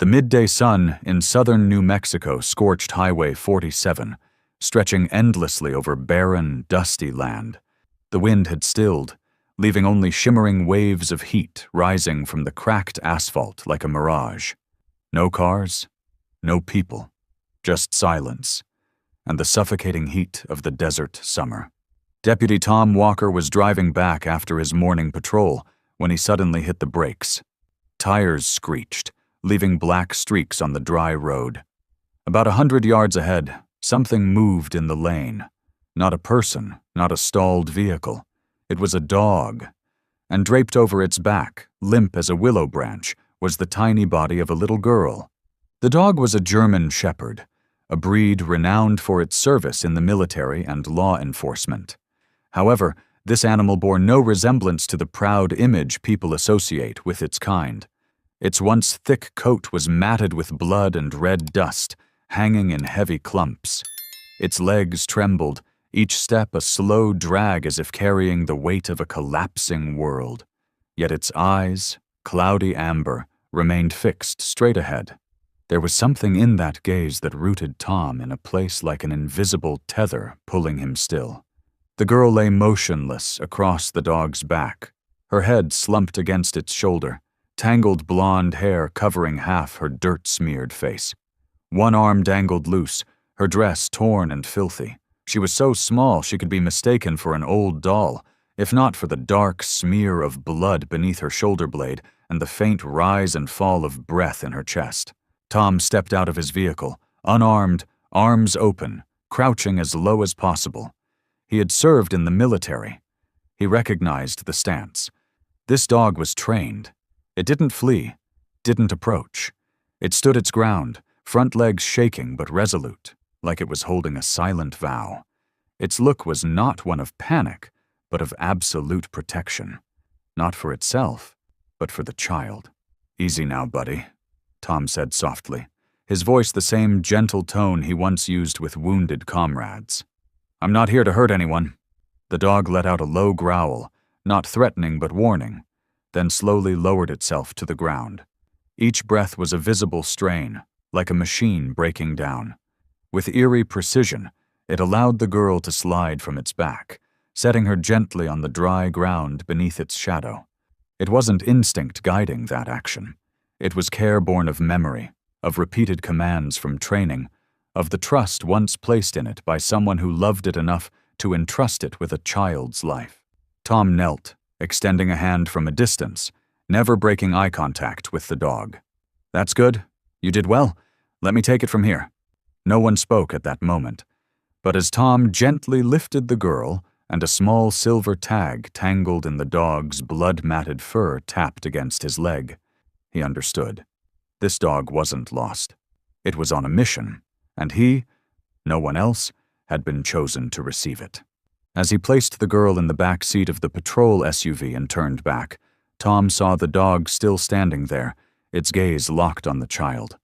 The midday sun in southern New Mexico scorched Highway 47, stretching endlessly over barren, dusty land. The wind had stilled, leaving only shimmering waves of heat rising from the cracked asphalt like a mirage. No cars, no people, just silence, and the suffocating heat of the desert summer. Deputy Tom Walker was driving back after his morning patrol when he suddenly hit the brakes. Tires screeched, leaving black streaks on the dry road. About 100 yards ahead, something moved in the lane. Not a person, not a stalled vehicle. It was a dog, and draped over its back, limp as a willow branch, was the tiny body of a little girl. The dog was a German shepherd, a breed renowned for its service in the military and law enforcement. However, this animal bore no resemblance to the proud image people associate with its kind. Its once thick coat was matted with blood and red dust, hanging in heavy clumps. Its legs trembled, each step a slow drag as if carrying the weight of a collapsing world. Yet its eyes, cloudy amber, remained fixed straight ahead. There was something in that gaze that rooted Tom in a place like an invisible tether pulling him still. The girl lay motionless across the dog's back, her head slumped against its shoulder, tangled blonde hair covering half her dirt-smeared face. One arm dangled loose, her dress torn and filthy. She was so small she could be mistaken for an old doll, if not for the dark smear of blood beneath her shoulder blade and the faint rise and fall of breath in her chest. Tom stepped out of his vehicle, unarmed, arms open, crouching as low as possible. He had served in the military. He recognized the stance. This dog was trained. It didn't flee, didn't approach. It stood its ground, front legs shaking but resolute, like it was holding a silent vow. Its look was not one of panic, but of absolute protection. Not for itself, but for the child. "Easy now, buddy," Tom said softly, his voice the same gentle tone he once used with wounded comrades. "I'm not here to hurt anyone." The dog let out a low growl, not threatening but warning, then slowly lowered itself to the ground. Each breath was a visible strain, like a machine breaking down. With eerie precision, it allowed the girl to slide from its back, setting her gently on the dry ground beneath its shadow. It wasn't instinct guiding that action. It was care born of memory, of repeated commands from training, of the trust once placed in it by someone who loved it enough to entrust it with a child's life. Tom knelt, extending a hand from a distance, never breaking eye contact with the dog. "That's good. You did well. Let me take it from here." No one spoke at that moment, but as Tom gently lifted the girl and a small silver tag tangled in the dog's blood-matted fur tapped against his leg, he understood. This dog wasn't lost. It was on a mission, and he, no one else, had been chosen to receive it. As he placed the girl in the back seat of the patrol SUV and turned back, Tom saw the dog still standing there, its gaze locked on the child.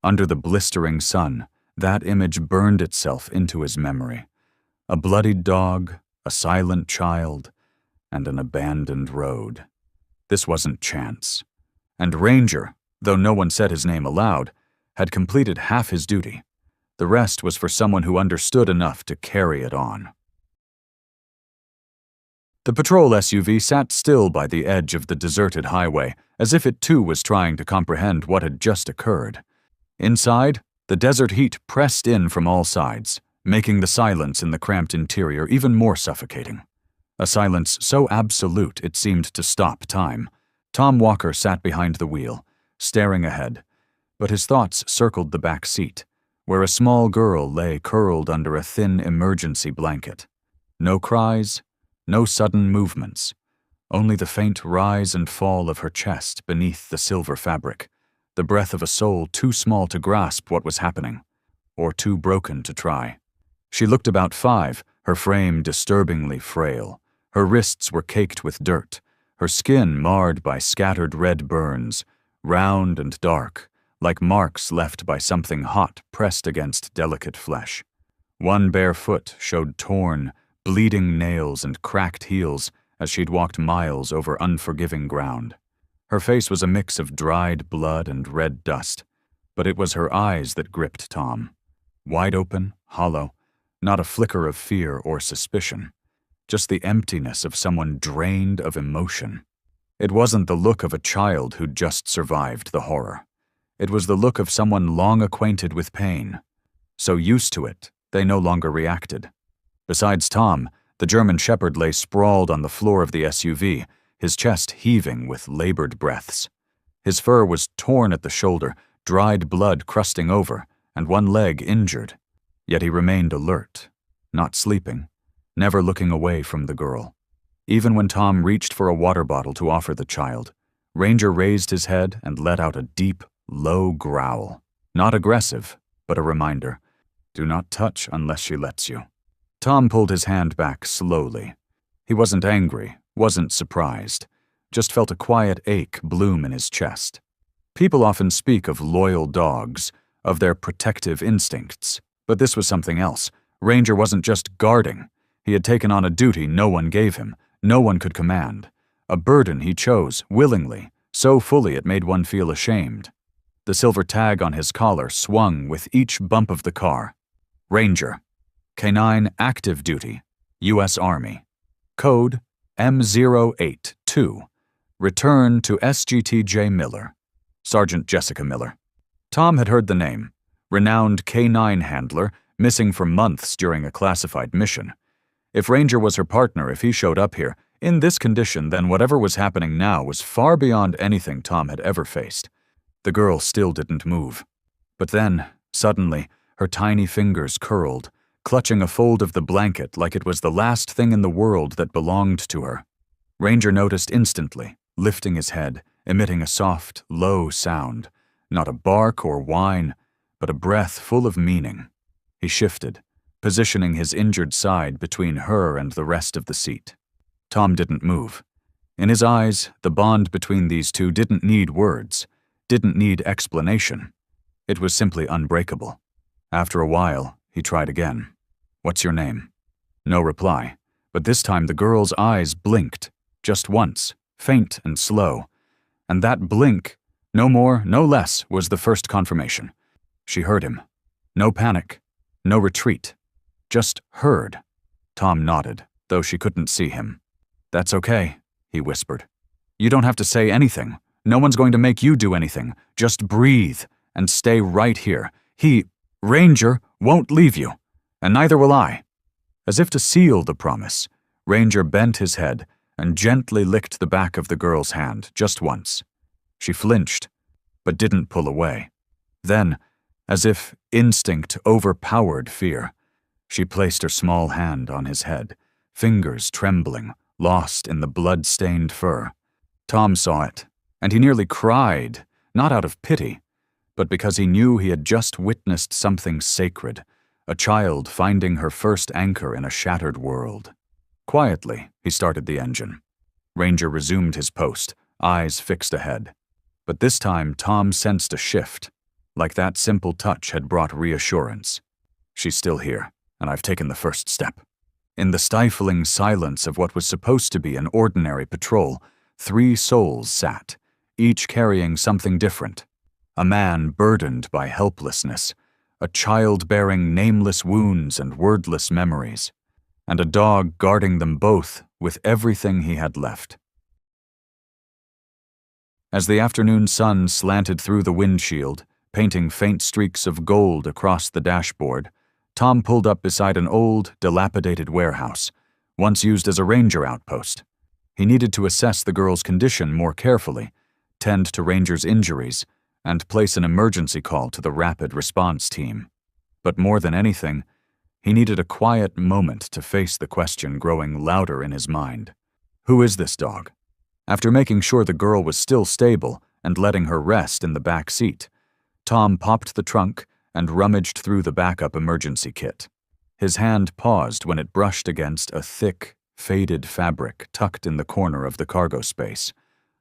Under the blistering sun, that image burned itself into his memory. A bloodied dog, a silent child, and an abandoned road. This wasn't chance. And Ranger, though no one said his name aloud, had completed half his duty. The rest was for someone who understood enough to carry it on. The patrol SUV sat still by the edge of the deserted highway, as if it too was trying to comprehend what had just occurred. Inside, the desert heat pressed in from all sides, making the silence in the cramped interior even more suffocating. A silence so absolute it seemed to stop time. Tom Walker sat behind the wheel, staring ahead, but his thoughts circled the back seat, where a small girl lay curled under a thin emergency blanket. No cries, no sudden movements, only the faint rise and fall of her chest beneath the silver fabric, the breath of a soul too small to grasp what was happening, or too broken to try. She looked about 5, her frame disturbingly frail. Her wrists were caked with dirt, her skin marred by scattered red burns, round and dark, like marks left by something hot pressed against delicate flesh. One bare foot showed torn, bleeding nails and cracked heels as she'd walked miles over unforgiving ground. Her face was a mix of dried blood and red dust, but it was her eyes that gripped Tom. Wide open, hollow, not a flicker of fear or suspicion, just the emptiness of someone drained of emotion. It wasn't the look of a child who'd just survived the horror. It was the look of someone long acquainted with pain, so used to it they no longer reacted. Besides Tom, the German Shepherd lay sprawled on the floor of the SUV, his chest heaving with labored breaths. His fur was torn at the shoulder, dried blood crusting over, and one leg injured. Yet he remained alert, not sleeping, never looking away from the girl. Even when Tom reached for a water bottle to offer the child, Ranger raised his head and let out a deep, low growl. Not aggressive, but a reminder. Do not touch unless she lets you. Tom pulled his hand back slowly. He wasn't angry, wasn't surprised, just felt a quiet ache bloom in his chest. People often speak of loyal dogs, of their protective instincts, but this was something else. Ranger wasn't just guarding. He had taken on a duty no one gave him, no one could command. A burden he chose, willingly, so fully it made one feel ashamed. The silver tag on his collar swung with each bump of the car. Ranger. Canine Active Duty, U.S. Army. Code M082. Return to SGTJ Miller. Sergeant Jessica Miller. Tom had heard the name. Renowned K-9 handler, missing for months during a classified mission. If Ranger was her partner, if he showed up here, in this condition, then whatever was happening now was far beyond anything Tom had ever faced. The girl still didn't move. But then, suddenly, her tiny fingers curled, clutching a fold of the blanket like it was the last thing in the world that belonged to her. Ranger noticed instantly, lifting his head, emitting a soft, low sound, not a bark or whine, but a breath full of meaning. He shifted, positioning his injured side between her and the rest of the seat. Tom didn't move. In his eyes, the bond between these two didn't need words, didn't need explanation. It was simply unbreakable. After a while, he tried again. What's your name? No reply, but this time the girl's eyes blinked, just once, faint and slow. And that blink, no more, no less, was the first confirmation. She heard him. No panic, no retreat. Just heard. Tom nodded, though she couldn't see him. That's okay, he whispered. You don't have to say anything. No one's going to make you do anything. Just breathe and stay right here. Ranger, won't leave you, and neither will I. As if to seal the promise, Ranger bent his head and gently licked the back of the girl's hand just once. She flinched, but didn't pull away. Then, as if instinct overpowered fear, she placed her small hand on his head, fingers trembling, lost in the blood-stained fur. Tom saw it, and he nearly cried, not out of pity, but because he knew he had just witnessed something sacred, a child finding her first anchor in a shattered world. Quietly, he started the engine. Ranger resumed his post, eyes fixed ahead. But this time, Tom sensed a shift, like that simple touch had brought reassurance. She's still here, and I've taken the first step. In the stifling silence of what was supposed to be an ordinary patrol, 3 souls sat, each carrying something different. A man burdened by helplessness, a child bearing nameless wounds and wordless memories, and a dog guarding them both with everything he had left. As the afternoon sun slanted through the windshield, painting faint streaks of gold across the dashboard, Tom pulled up beside an old, dilapidated warehouse, once used as a ranger outpost. He needed to assess the girl's condition more carefully, tend to Ranger's injuries, and place an emergency call to the rapid response team. But more than anything, he needed a quiet moment to face the question growing louder in his mind. Who is this dog? After making sure the girl was still stable and letting her rest in the back seat, Tom popped the trunk and rummaged through the backup emergency kit. His hand paused when it brushed against a thick, faded fabric tucked in the corner of the cargo space,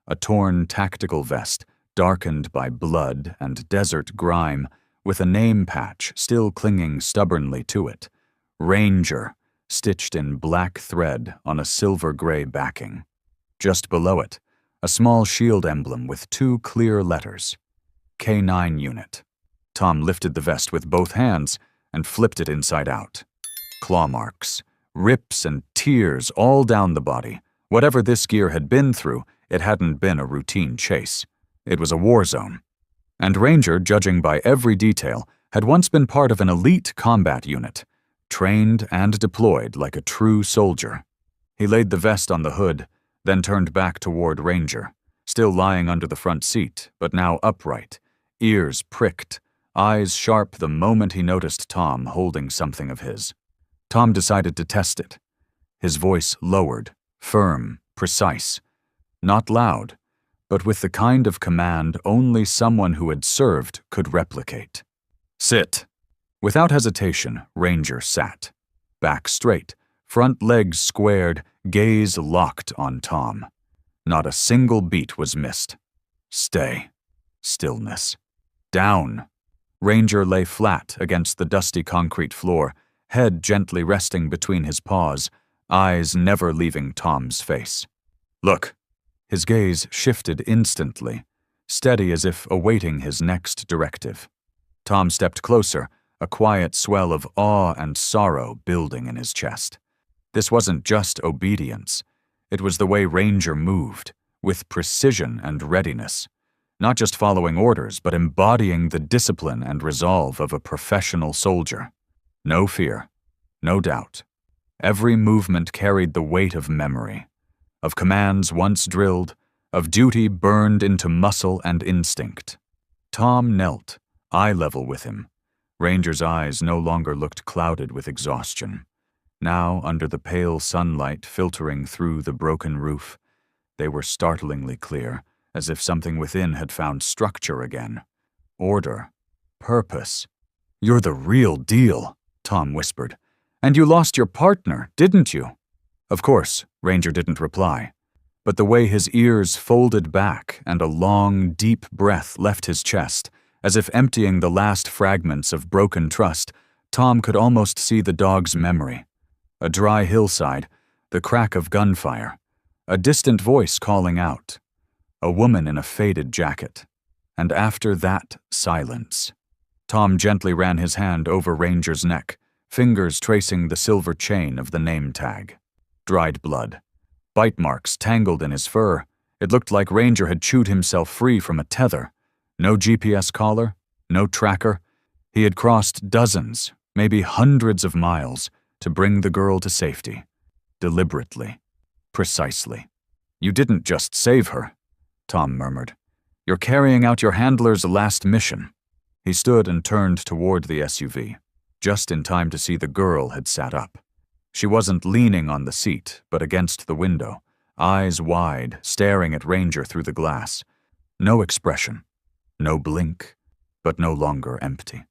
a torn tactical vest darkened by blood and desert grime, with a name patch still clinging stubbornly to it. Ranger, stitched in black thread on a silver-gray backing. Just below it, a small shield emblem with 2 clear letters. K-9 unit. Tom lifted the vest with both hands and flipped it inside out. Claw marks, rips and tears all down the body. Whatever this gear had been through, it hadn't been a routine chase. It was a war zone. And Ranger, judging by every detail, had once been part of an elite combat unit, trained and deployed like a true soldier. He laid the vest on the hood, then turned back toward Ranger, still lying under the front seat, but now upright, ears pricked, eyes sharp the moment he noticed Tom holding something of his. Tom decided to test it. His voice lowered, firm, precise. Not loud, but with the kind of command only someone who had served could replicate. Sit. Without hesitation, Ranger sat. Back straight, front legs squared, gaze locked on Tom. Not a single beat was missed. Stay. Stillness. Down. Ranger lay flat against the dusty concrete floor, head gently resting between his paws, eyes never leaving Tom's face. Look. His gaze shifted instantly, steady as if awaiting his next directive. Tom stepped closer, a quiet swell of awe and sorrow building in his chest. This wasn't just obedience. It was the way Ranger moved, with precision and readiness, not just following orders, but embodying the discipline and resolve of a professional soldier. No fear, no doubt. Every movement carried the weight of memory, of commands once drilled, of duty burned into muscle and instinct. Tom knelt, eye level with him. Ranger's eyes no longer looked clouded with exhaustion. Now, under the pale sunlight filtering through the broken roof, they were startlingly clear, as if something within had found structure again. Order. Purpose. "You're the real deal," Tom whispered. "And you lost your partner, didn't you?" Of course, Ranger didn't reply. But the way his ears folded back and a long, deep breath left his chest, as if emptying the last fragments of broken trust, Tom could almost see the dog's memory. A dry hillside, the crack of gunfire, a distant voice calling out, a woman in a faded jacket, and after that, silence. Tom gently ran his hand over Ranger's neck, fingers tracing the silver chain of the name tag. Dried blood. Bite marks tangled in his fur. It looked like Ranger had chewed himself free from a tether. No GPS collar, no tracker. He had crossed dozens, maybe hundreds of miles to bring the girl to safety. Deliberately. Precisely. "You didn't just save her," Tom murmured. "You're carrying out your handler's last mission." He stood and turned toward the SUV, just in time to see the girl had sat up. She wasn't leaning on the seat, but against the window, eyes wide, staring at Ranger through the glass. No expression, no blink, but no longer empty.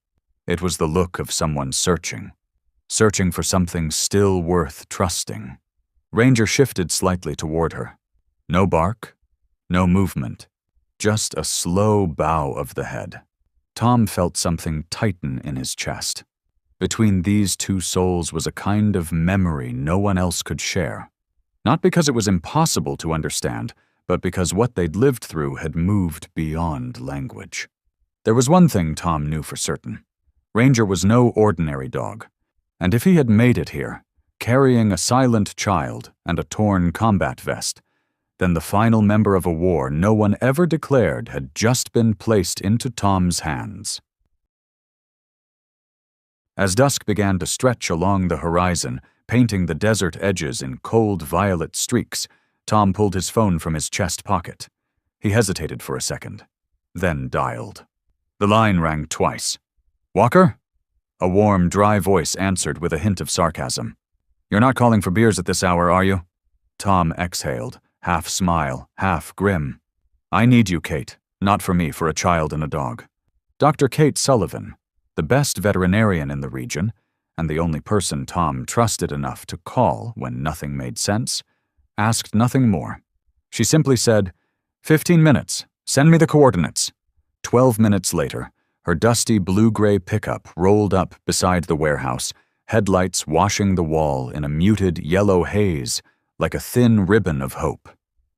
It was the look of someone searching for something still worth trusting. Ranger shifted slightly toward her. No bark, no movement, just a slow bow of the head. Tom felt something tighten in his chest. Between these two souls was a kind of memory no one else could share. Not because it was impossible to understand, but because what they'd lived through had moved beyond language. There was one thing Tom knew for certain. Ranger was no ordinary dog. And if he had made it here, carrying a silent child and a torn combat vest, then the final member of a war no one ever declared had just been placed into Tom's hands. As dusk began to stretch along the horizon, painting the desert edges in cold violet streaks, Tom pulled his phone from his chest pocket. He hesitated for a second, then dialed. The line rang twice. "Walker?" A warm, dry voice answered with a hint of sarcasm. "You're not calling for beers at this hour, are you?" Tom exhaled, half smile, half grim. "I need you, Kate. Not for me, for a child and a dog." Dr. Kate Sullivan, the best veterinarian in the region, and the only person Tom trusted enough to call when nothing made sense, asked nothing more. She simply said, 15 minutes. Send me the coordinates." 12 minutes later, her dusty blue-gray pickup rolled up beside the warehouse, headlights washing the wall in a muted yellow haze like a thin ribbon of hope.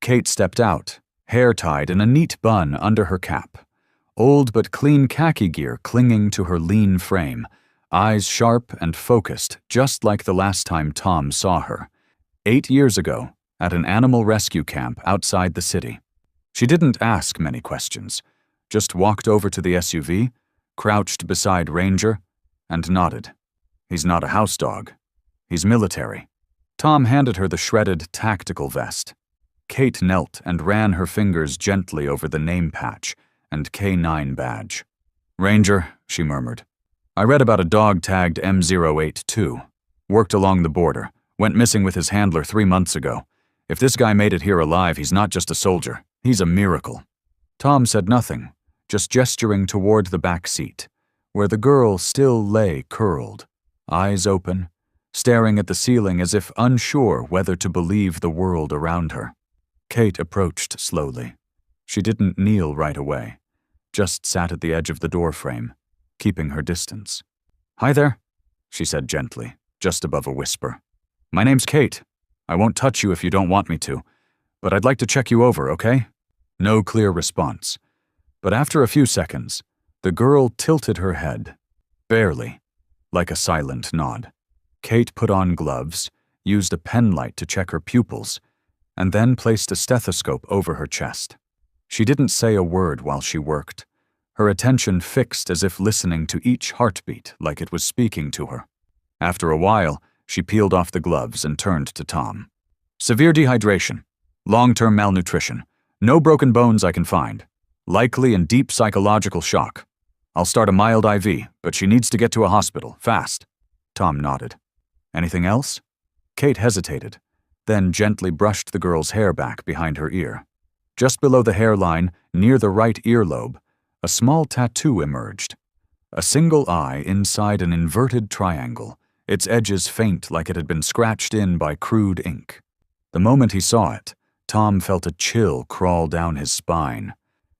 Kate stepped out, hair tied in a neat bun under her cap, old but clean khaki gear clinging to her lean frame, eyes sharp and focused just like the last time Tom saw her. 8 years ago, at an animal rescue camp outside the city. She didn't ask many questions, just walked over to the SUV, crouched beside Ranger, and nodded. He's not a house dog. He's military. Tom handed her the shredded tactical vest. Kate knelt and ran her fingers gently over the name patch and K9 badge. "Ranger," she murmured. "I read about a dog tagged M082. Worked along the border. Went missing with his handler 3 months ago. If this guy made it here alive, he's not just a soldier. He's a miracle." Tom said nothing, just gesturing toward the back seat, where the girl still lay curled, eyes open, staring at the ceiling as if unsure whether to believe the world around her. Kate approached slowly. She didn't kneel right away, just sat at the edge of the doorframe, keeping her distance. "Hi there," she said gently, just above a whisper. "My name's Kate. I won't touch you if you don't want me to, but I'd like to check you over, okay?" No clear response, but after a few seconds, the girl tilted her head, barely, like a silent nod. Kate put on gloves, used a pen light to check her pupils, and then placed a stethoscope over her chest. She didn't say a word while she worked, her attention fixed as if listening to each heartbeat like it was speaking to her. After a while, she peeled off the gloves and turned to Tom. "Severe dehydration, long-term malnutrition, no broken bones I can find, likely in deep psychological shock. I'll start a mild IV, but she needs to get to a hospital, fast." Tom nodded. "Anything else?" Kate hesitated, then gently brushed the girl's hair back behind her ear. Just below the hairline, near the right earlobe, a small tattoo emerged. A single eye inside an inverted triangle, its edges faint like it had been scratched in by crude ink. The moment he saw it, Tom felt a chill crawl down his spine.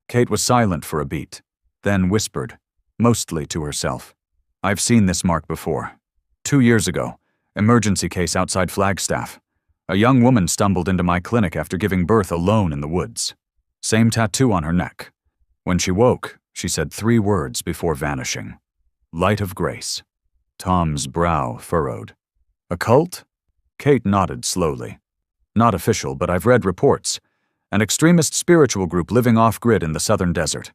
Kate was silent for a beat, then whispered, mostly to herself, "I've seen this mark before. 2 years ago, emergency case outside Flagstaff. A young woman stumbled into my clinic after giving birth alone in the woods. Same tattoo on her neck. When she woke, she said 3 words before vanishing. Light of grace." Tom's brow furrowed. "A cult?" Kate nodded slowly. "Not official, but I've read reports. An extremist spiritual group living off-grid in the southern desert.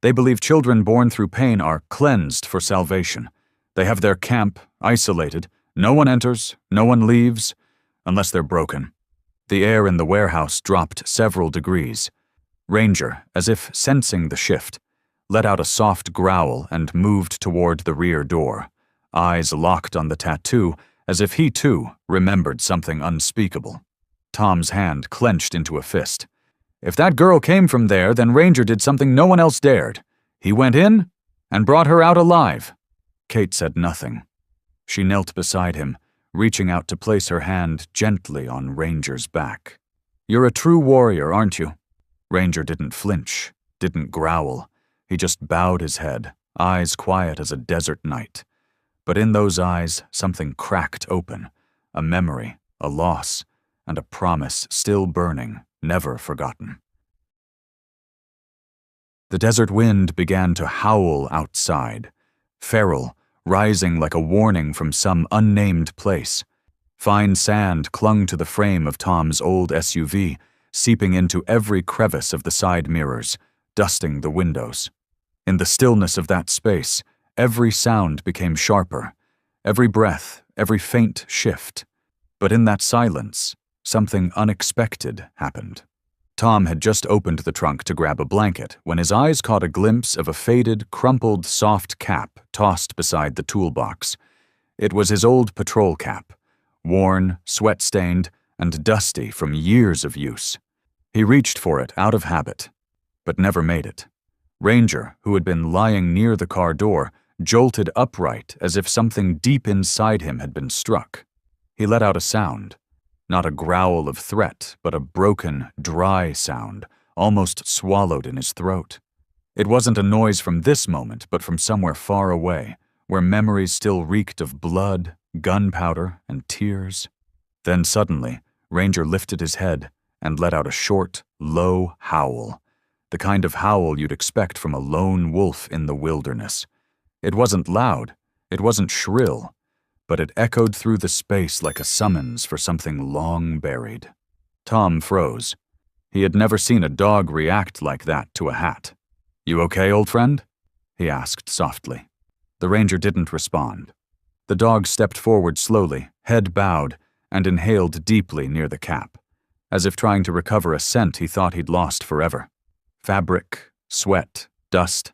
They believe children born through pain are cleansed for salvation. They have their camp, isolated. No one enters, no one leaves, unless they're broken." The air in the warehouse dropped several degrees. Ranger, as if sensing the shift, let out a soft growl and moved toward the rear door, eyes locked on the tattoo as if he too remembered something unspeakable. Tom's hand clenched into a fist. If that girl came from there, then Ranger did something no one else dared. He went in and brought her out alive. Kate said nothing. She knelt beside him, reaching out to place her hand gently on Ranger's back. "You're a true warrior, aren't you?" Ranger didn't flinch, didn't growl. He just bowed his head, eyes quiet as a desert night. But in those eyes, something cracked open, a memory, a loss, and a promise still burning, never forgotten. The desert wind began to howl outside, feral, rising like a warning from some unnamed place. Fine sand clung to the frame of Tom's old SUV, seeping into every crevice of the side mirrors, dusting the windows. In the stillness of that space, every sound became sharper, every breath, every faint shift. But in that silence, something unexpected happened. Tom had just opened the trunk to grab a blanket when his eyes caught a glimpse of a faded, crumpled, soft cap tossed beside the toolbox. It was his old patrol cap, worn, sweat-stained, and dusty from years of use. He reached for it out of habit, but never made it. Ranger, who had been lying near the car door, jolted upright as if something deep inside him had been struck. He let out a sound. Not a growl of threat, but a broken, dry sound, almost swallowed in his throat. It wasn't a noise from this moment, but from somewhere far away, where memories still reeked of blood, gunpowder, and tears. Then suddenly, Ranger lifted his head and let out a short, low howl. the kind of howl you'd expect from a lone wolf in the wilderness. It wasn't loud, it wasn't shrill, but it echoed through the space like a summons for something long buried. Tom froze. He had never seen a dog react like that to a hat. "You okay, old friend?" he asked softly. The ranger didn't respond. The dog stepped forward slowly, head bowed, and inhaled deeply near the cap, as if trying to recover a scent he thought he'd lost forever. Fabric, sweat, dust,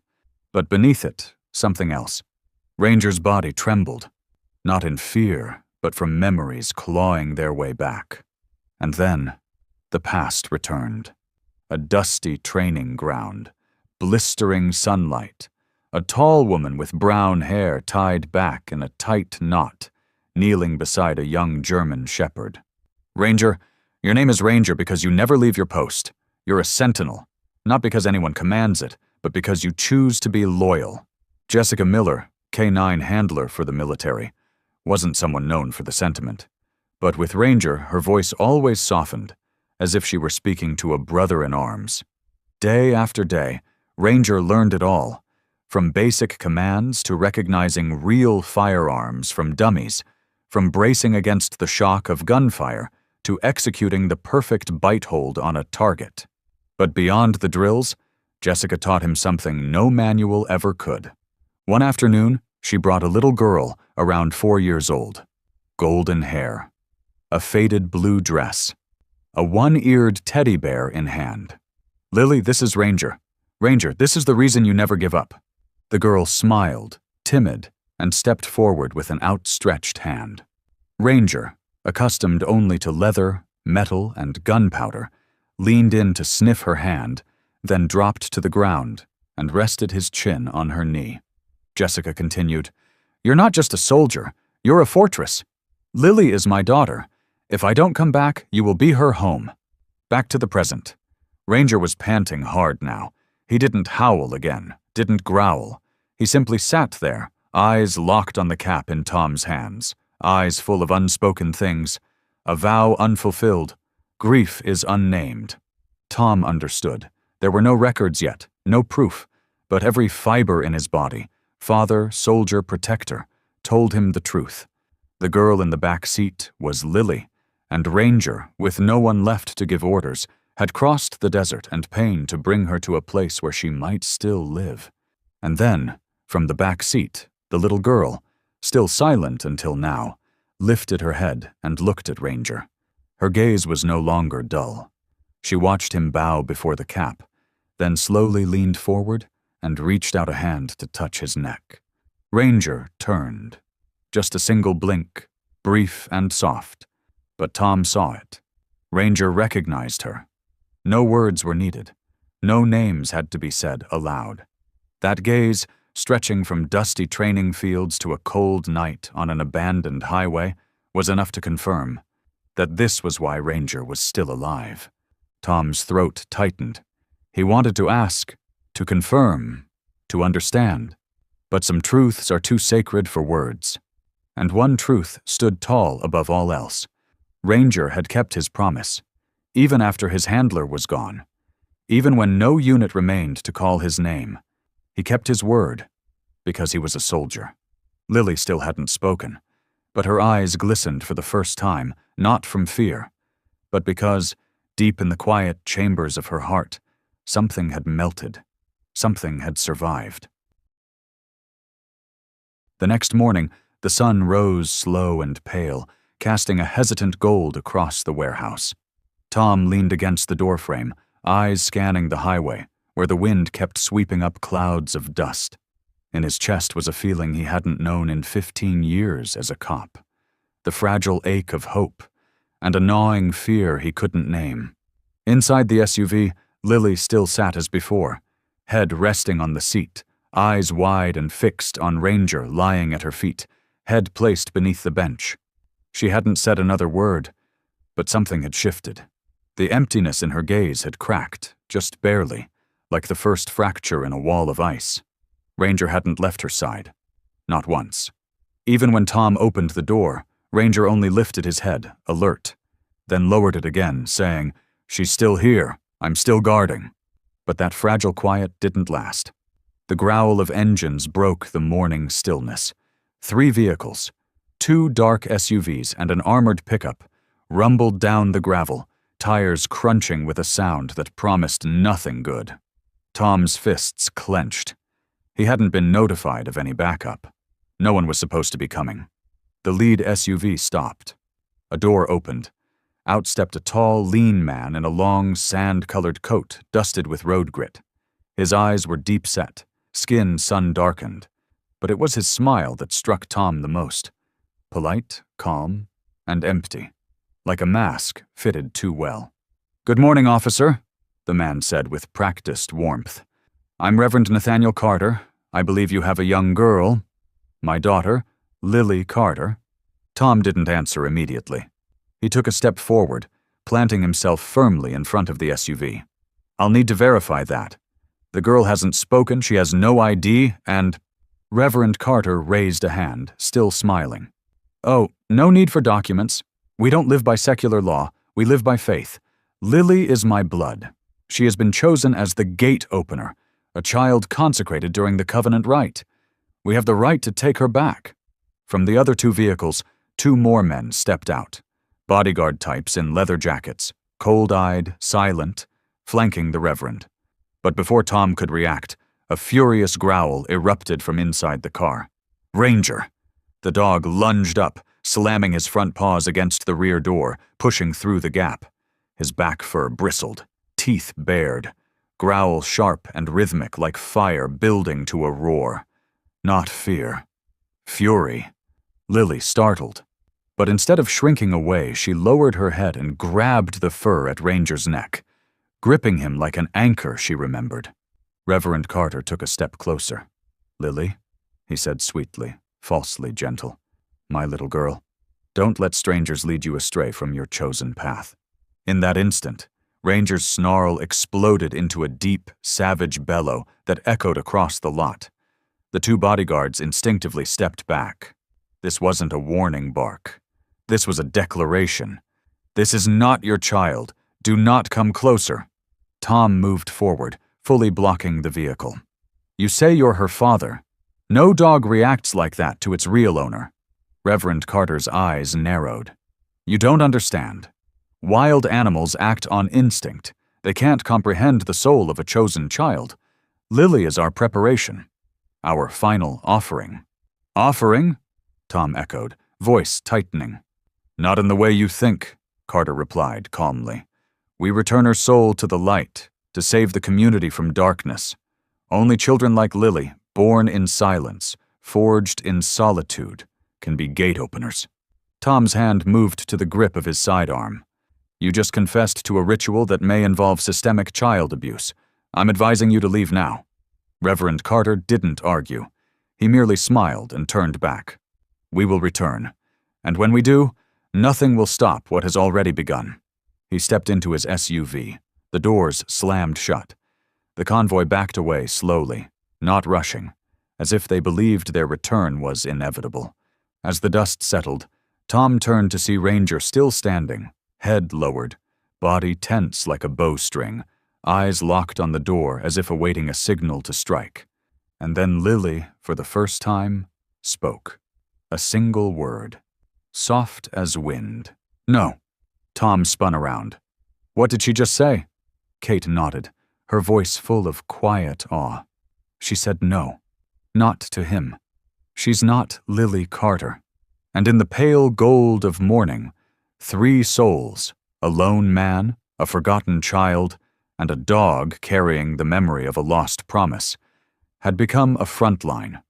but beneath it, something else. Ranger's body trembled, not in fear, but from memories clawing their way back. And then, the past returned. A dusty training ground, blistering sunlight, a tall woman with brown hair tied back in a tight knot, kneeling beside a young German shepherd. "Ranger, your name is Ranger because you never leave your post. You're a sentinel, not because anyone commands it, but because you choose to be loyal." Jessica Miller, K-9 handler for the military, wasn't someone known for the sentiment. But with Ranger, her voice always softened, as if she were speaking to a brother in arms. Day after day, Ranger learned it all, from basic commands to recognizing real firearms from dummies, from bracing against the shock of gunfire to executing the perfect bite hold on a target. But beyond the drills, Jessica taught him something no manual ever could. One afternoon, she brought a little girl around 4 years old. Golden hair, a faded blue dress, a one-eared teddy bear in hand. "Lily, this is Ranger. Ranger, this is the reason you never give up." The girl smiled, timid, and stepped forward with an outstretched hand. Ranger, accustomed only to leather, metal, and gunpowder, leaned in to sniff her hand, then dropped to the ground and rested his chin on her knee. Jessica continued, "You're not just a soldier, you're a fortress. Lily is my daughter. If I don't come back, you will be her home." Back to the present. Ranger was panting hard now. He didn't howl again, didn't growl. He simply sat there, eyes locked on the cap in Tom's hands, eyes full of unspoken things, a vow unfulfilled. Grief is unnamed. Tom understood. There were no records yet, no proof, but every fiber in his body, father, soldier, protector, told him the truth. The girl in the back seat was Lily, and Ranger, with no one left to give orders, had crossed the desert and pain to bring her to a place where she might still live. And then, from the back seat, the little girl, still silent until now, lifted her head and looked at Ranger. Her gaze was no longer dull. She watched him bow before the cap, then slowly leaned forward and reached out a hand to touch his neck. Ranger turned. Just a single blink, brief and soft, but Tom saw it. Ranger recognized her. No words were needed. No names had to be said aloud. That gaze, stretching from dusty training fields to a cold night on an abandoned highway, was enough to confirm that this was why Ranger was still alive. Tom's throat tightened. He wanted to ask, to confirm, to understand. But some truths are too sacred for words. And one truth stood tall above all else. Ranger had kept his promise, even after his handler was gone. Even when no unit remained to call his name, he kept his word, because he was a soldier. Lily still hadn't spoken, but her eyes glistened for the first time, not from fear, but because, deep in the quiet chambers of her heart, something had melted, something had survived. The next morning, the sun rose slow and pale, casting a hesitant gold across the warehouse. Tom leaned against the doorframe, eyes scanning the highway, where the wind kept sweeping up clouds of dust. In his chest was a feeling he hadn't known in 15 years as a cop. The fragile ache of hope, and a gnawing fear he couldn't name. Inside the SUV, Lily still sat as before, head resting on the seat, eyes wide and fixed on Ranger lying at her feet, head placed beneath the bench. She hadn't said another word, but something had shifted. The emptiness in her gaze had cracked, just barely, like the first fracture in a wall of ice. Ranger hadn't left her side. Not once. Even when Tom opened the door, Ranger only lifted his head, alert, then lowered it again, saying, "She's still here. I'm still guarding." But that fragile quiet didn't last. The growl of engines broke the morning stillness. 3 vehicles, 2 dark SUVs and an armored pickup, rumbled down the gravel, tires crunching with a sound that promised nothing good. Tom's fists clenched. He hadn't been notified of any backup. No one was supposed to be coming. The lead SUV stopped. A door opened. Out stepped a tall, lean man in a long, sand-colored coat dusted with road grit. His eyes were deep-set, skin sun-darkened, but it was his smile that struck Tom the most. Polite, calm, and empty, like a mask fitted too well. "Good morning, officer," the man said with practiced warmth. "I'm Reverend Nathaniel Carter. I believe you have a young girl. My daughter, Lily Carter." Tom didn't answer immediately. He took a step forward, planting himself firmly in front of the SUV. "I'll need to verify that. The girl hasn't spoken, she has no ID, and—" Reverend Carter raised a hand, still smiling. "Oh, no need for documents. We don't live by secular law, we live by faith. Lily is my blood. She has been chosen as the gate opener, a child consecrated during the covenant rite. We have the right to take her back." From the other 2 vehicles, 2 more men stepped out. Bodyguard types in leather jackets, cold-eyed, silent, flanking the Reverend. But before Tom could react, a furious growl erupted from inside the car. "Ranger!" The dog lunged up, slamming his front paws against the rear door, pushing through the gap. His back fur bristled, teeth bared, growl sharp and rhythmic like fire building to a roar. Not fear. Fury. Lily startled. But instead of shrinking away, she lowered her head and grabbed the fur at Ranger's neck, gripping him like an anchor, she remembered. Reverend Carter took a step closer. "Lily," he said sweetly, falsely gentle. "My little girl, don't let strangers lead you astray from your chosen path." In that instant, Ranger's snarl exploded into a deep, savage bellow that echoed across the lot. The 2 bodyguards instinctively stepped back. This wasn't a warning bark. This was a declaration. "This is not your child. Do not come closer." Tom moved forward, fully blocking the vehicle. "You say you're her father. No dog reacts like that to its real owner." Reverend Carter's eyes narrowed. "You don't understand. Wild animals act on instinct. They can't comprehend the soul of a chosen child. Lily is our preparation. Our final offering." "Offering?" Tom echoed, voice tightening. "Not in the way you think," Carter replied calmly. "We return her soul to the light, to save the community from darkness. Only children like Lily, born in silence, forged in solitude, can be gate openers." Tom's hand moved to the grip of his sidearm. "You just confessed to a ritual that may involve systemic child abuse. I'm advising you to leave now." Reverend Carter didn't argue. He merely smiled and turned back. "We will return. And when we do, nothing will stop what has already begun." He stepped into his SUV. The doors slammed shut. The convoy backed away slowly, not rushing, as if they believed their return was inevitable. As the dust settled, Tom turned to see Ranger still standing, head lowered, body tense like a bowstring, eyes locked on the door as if awaiting a signal to strike. And then Lily, for the first time, spoke. A single word. Soft as wind. "No." Tom spun around. "What did she just say?" Kate nodded, her voice full of quiet awe. "She said no. Not to him. She's not Lily Carter." And in the pale gold of morning, 3 souls, a lone man, a forgotten child, and a dog carrying the memory of a lost promise, had become a front line.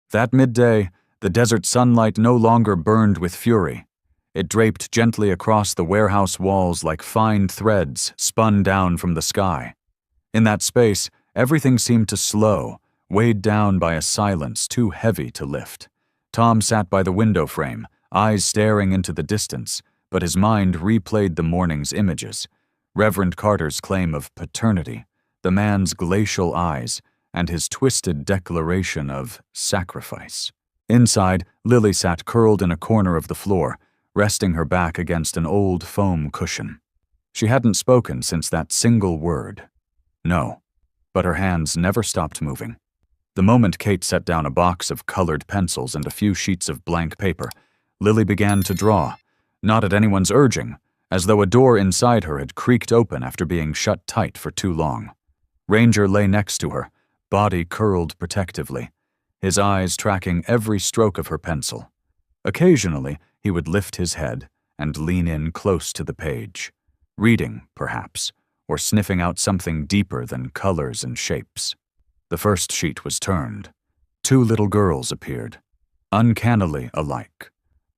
That midday, the desert sunlight no longer burned with fury. It draped gently across the warehouse walls like fine threads spun down from the sky. In that space, everything seemed to slow, weighed down by a silence too heavy to lift. Tom sat by the window frame, eyes staring into the distance, but his mind replayed the morning's images. Reverend Carter's claim of paternity, the man's glacial eyes, and his twisted declaration of sacrifice. Inside, Lily sat curled in a corner of the floor, resting her back against an old foam cushion. She hadn't spoken since that single word. No. But her hands never stopped moving. The moment Kate set down a box of colored pencils and a few sheets of blank paper, Lily began to draw, not at anyone's urging, as though a door inside her had creaked open after being shut tight for too long. Ranger lay next to her, body curled protectively, his eyes tracking every stroke of her pencil. Occasionally, he would lift his head and lean in close to the page, reading, perhaps, or sniffing out something deeper than colors and shapes. The first sheet was turned. 2 little girls appeared, uncannily alike.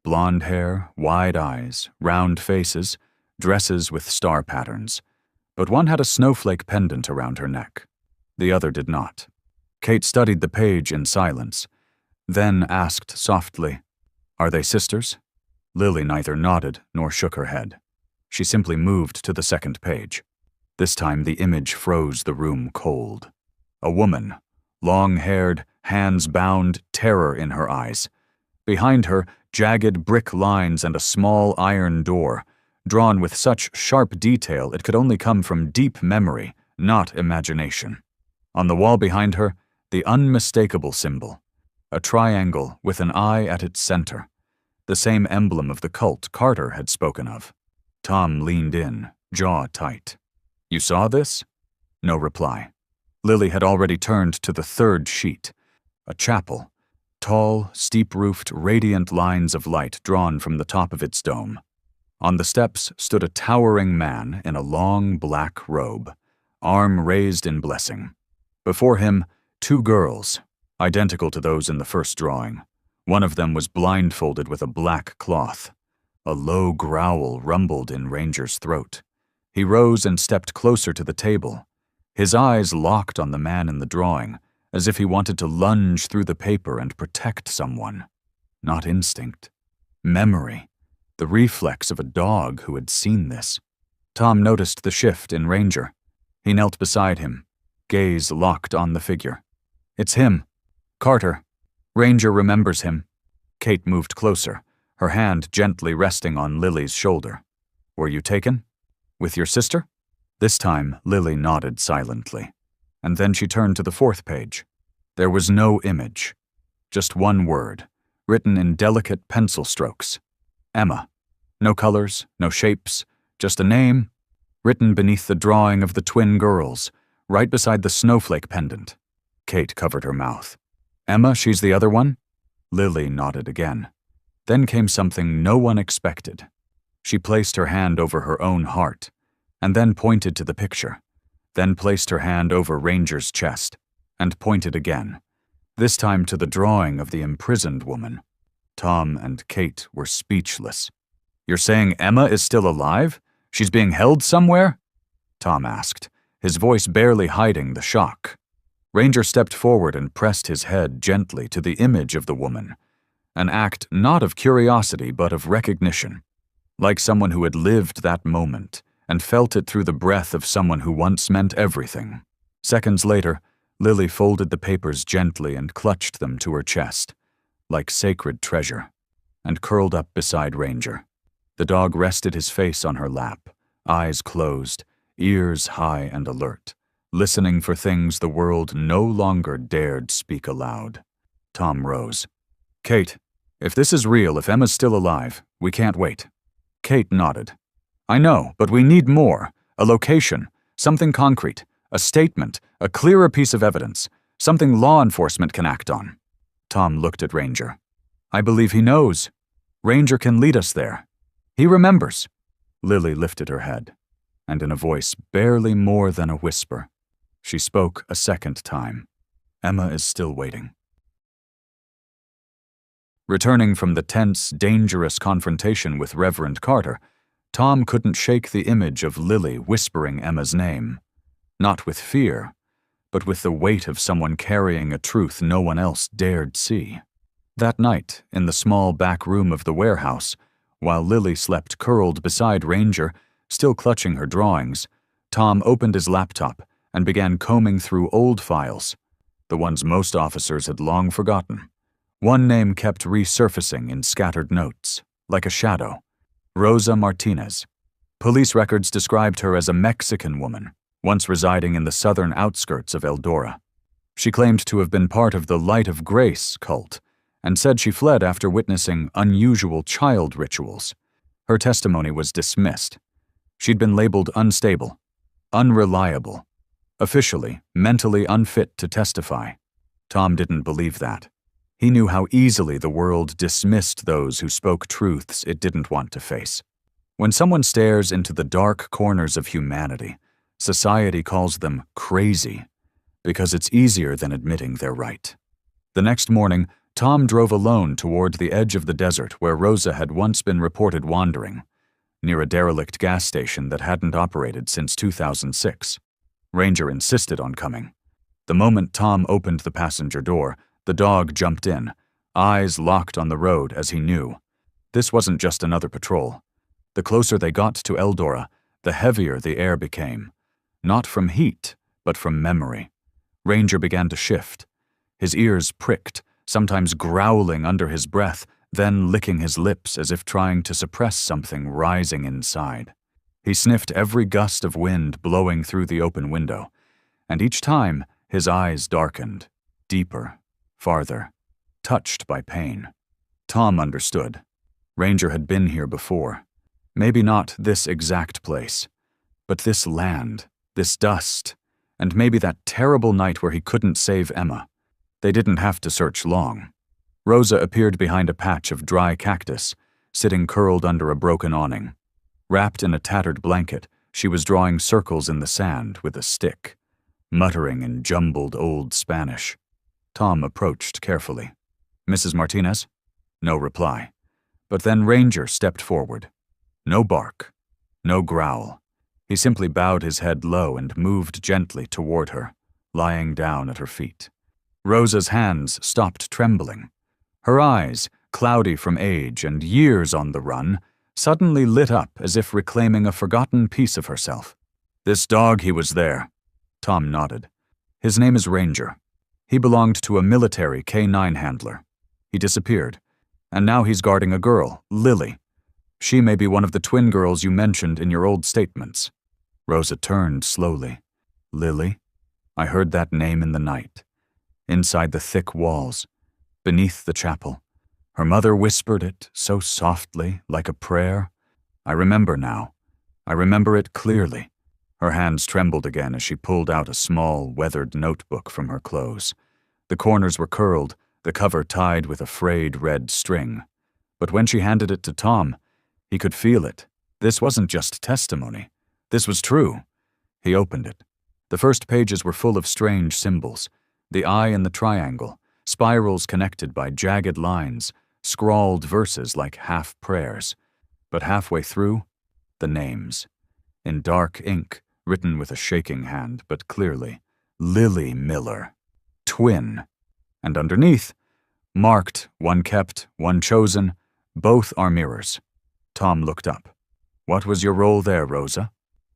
Blonde hair, wide eyes, round faces, dresses with star patterns. But one had a snowflake pendant around her neck. The other did not. Kate studied the page in silence, then asked softly, "Are they sisters?" Lily neither nodded nor shook her head. She simply moved to the second page. This time the image froze the room cold. A woman, long-haired, hands-bound, terror in her eyes. Behind her, jagged brick lines and a small iron door, drawn with such sharp detail it could only come from deep memory, not imagination. On the wall behind her, the unmistakable symbol, a triangle with an eye at its center, the same emblem of the cult Carter had spoken of. Tom leaned in, jaw tight. "You saw this?" No reply. Lily had already turned to the third sheet, a chapel, tall, steep-roofed, radiant lines of light drawn from the top of its dome. On the steps stood a towering man in a long black robe, arm raised in blessing. Before him, 2 girls, identical to those in the first drawing. One of them was blindfolded with a black cloth. A low growl rumbled in Ranger's throat. He rose and stepped closer to the table, his eyes locked on the man in the drawing, as if he wanted to lunge through the paper and protect someone. Not instinct. Memory. The reflex of a dog who had seen this. Tom noticed the shift in Ranger. He knelt beside him, gaze locked on the figure. "It's him. Carter. Ranger remembers him." Kate moved closer, her hand gently resting on Lily's shoulder. "Were you taken? With your sister?" This time, Lily nodded silently, and then she turned to the 4th page. There was no image, just one word, written in delicate pencil strokes. Emma. No colors, no shapes, just a name, written beneath the drawing of the twin girls, right beside the snowflake pendant. Kate covered her mouth. "Emma, she's the other one?" Lily nodded again. Then came something no one expected. She placed her hand over her own heart, and then pointed to the picture, then placed her hand over Ranger's chest, and pointed again, this time to the drawing of the imprisoned woman. Tom and Kate were speechless. "You're saying Emma is still alive? She's being held somewhere?" Tom asked, his voice barely hiding the shock. Ranger stepped forward and pressed his head gently to the image of the woman, an act not of curiosity but of recognition, like someone who had lived that moment and felt it through the breath of someone who once meant everything. Seconds later, Lily folded the papers gently and clutched them to her chest, like sacred treasure, and curled up beside Ranger. The dog rested his face on her lap, eyes closed, ears high and alert, listening for things the world no longer dared speak aloud. Tom rose. "Kate, if this is real, if Emma's still alive, we can't wait." Kate nodded. "I know, but we need more. A location, something concrete, a statement, a clearer piece of evidence, something law enforcement can act on." Tom looked at Ranger. "I believe he knows. Ranger can lead us there. He remembers." Lily lifted her head, and in a voice barely more than a whisper, she spoke a second time. "Emma is still waiting." Returning from the tense, dangerous confrontation with Reverend Carter, Tom couldn't shake the image of Lily whispering Emma's name. Not with fear, but with the weight of someone carrying a truth no one else dared see. That night, in the small back room of the warehouse, while Lily slept curled beside Ranger, still clutching her drawings, Tom opened his laptop and began combing through old files, the ones most officers had long forgotten. One name kept resurfacing in scattered notes, like a shadow. Rosa Martinez. Police records described her as a Mexican woman, once residing in the southern outskirts of Eldora. She claimed to have been part of the Light of Grace cult, and said she fled after witnessing unusual child rituals. Her testimony was dismissed. She'd been labeled unstable, unreliable, officially mentally unfit to testify. Tom didn't believe that. He knew how easily the world dismissed those who spoke truths it didn't want to face. When someone stares into the dark corners of humanity, society calls them crazy, because it's easier than admitting they're right. The next morning, Tom drove alone toward the edge of the desert where Rosa had once been reported wandering, near a derelict gas station that hadn't operated since 2006. Ranger insisted on coming. The moment Tom opened the passenger door, the dog jumped in, eyes locked on the road as he knew. This wasn't just another patrol. The closer they got to Eldora, the heavier the air became. Not from heat, but from memory. Ranger began to shift. His ears pricked, sometimes growling under his breath, then licking his lips as if trying to suppress something rising inside. He sniffed every gust of wind blowing through the open window, and each time his eyes darkened, deeper, farther, touched by pain. Tom understood. Ranger had been here before. Maybe not this exact place, but this land, this dust, and maybe that terrible night where he couldn't save Emma. They didn't have to search long. Rosa appeared behind a patch of dry cactus, sitting curled under a broken awning. Wrapped in a tattered blanket, she was drawing circles in the sand with a stick, muttering in jumbled old Spanish. Tom approached carefully. "Mrs. Martinez?" No reply. But then Ranger stepped forward. No bark, no growl. He simply bowed his head low and moved gently toward her, lying down at her feet. Rosa's hands stopped trembling. Her eyes, cloudy from age and years on the run, suddenly lit up as if reclaiming a forgotten piece of herself. "This dog, he was there." Tom nodded. "His name is Ranger. He belonged to a military K-9 handler. He disappeared, and now he's guarding a girl, Lily. She may be one of the twin girls you mentioned in your old statements." Rosa turned slowly. Lily? I heard that name in the night. Inside the thick walls, beneath the chapel. Her mother whispered it so softly, like a prayer. I remember now. I remember it clearly. Her hands trembled again as she pulled out a small, weathered notebook from her clothes. The corners were curled, the cover tied with a frayed red string. But when she handed it to Tom, he could feel it. This wasn't just testimony. This was true. He opened it. The first pages were full of strange symbols. The eye in the triangle, spirals connected by jagged lines, scrawled verses like half prayers. But halfway through, the names. In dark ink, written with a shaking hand, but clearly, Lily Miller. Twin. And underneath, marked, one kept, one chosen, both are mirrors. Tom looked up. "What was your role there, Rosa?"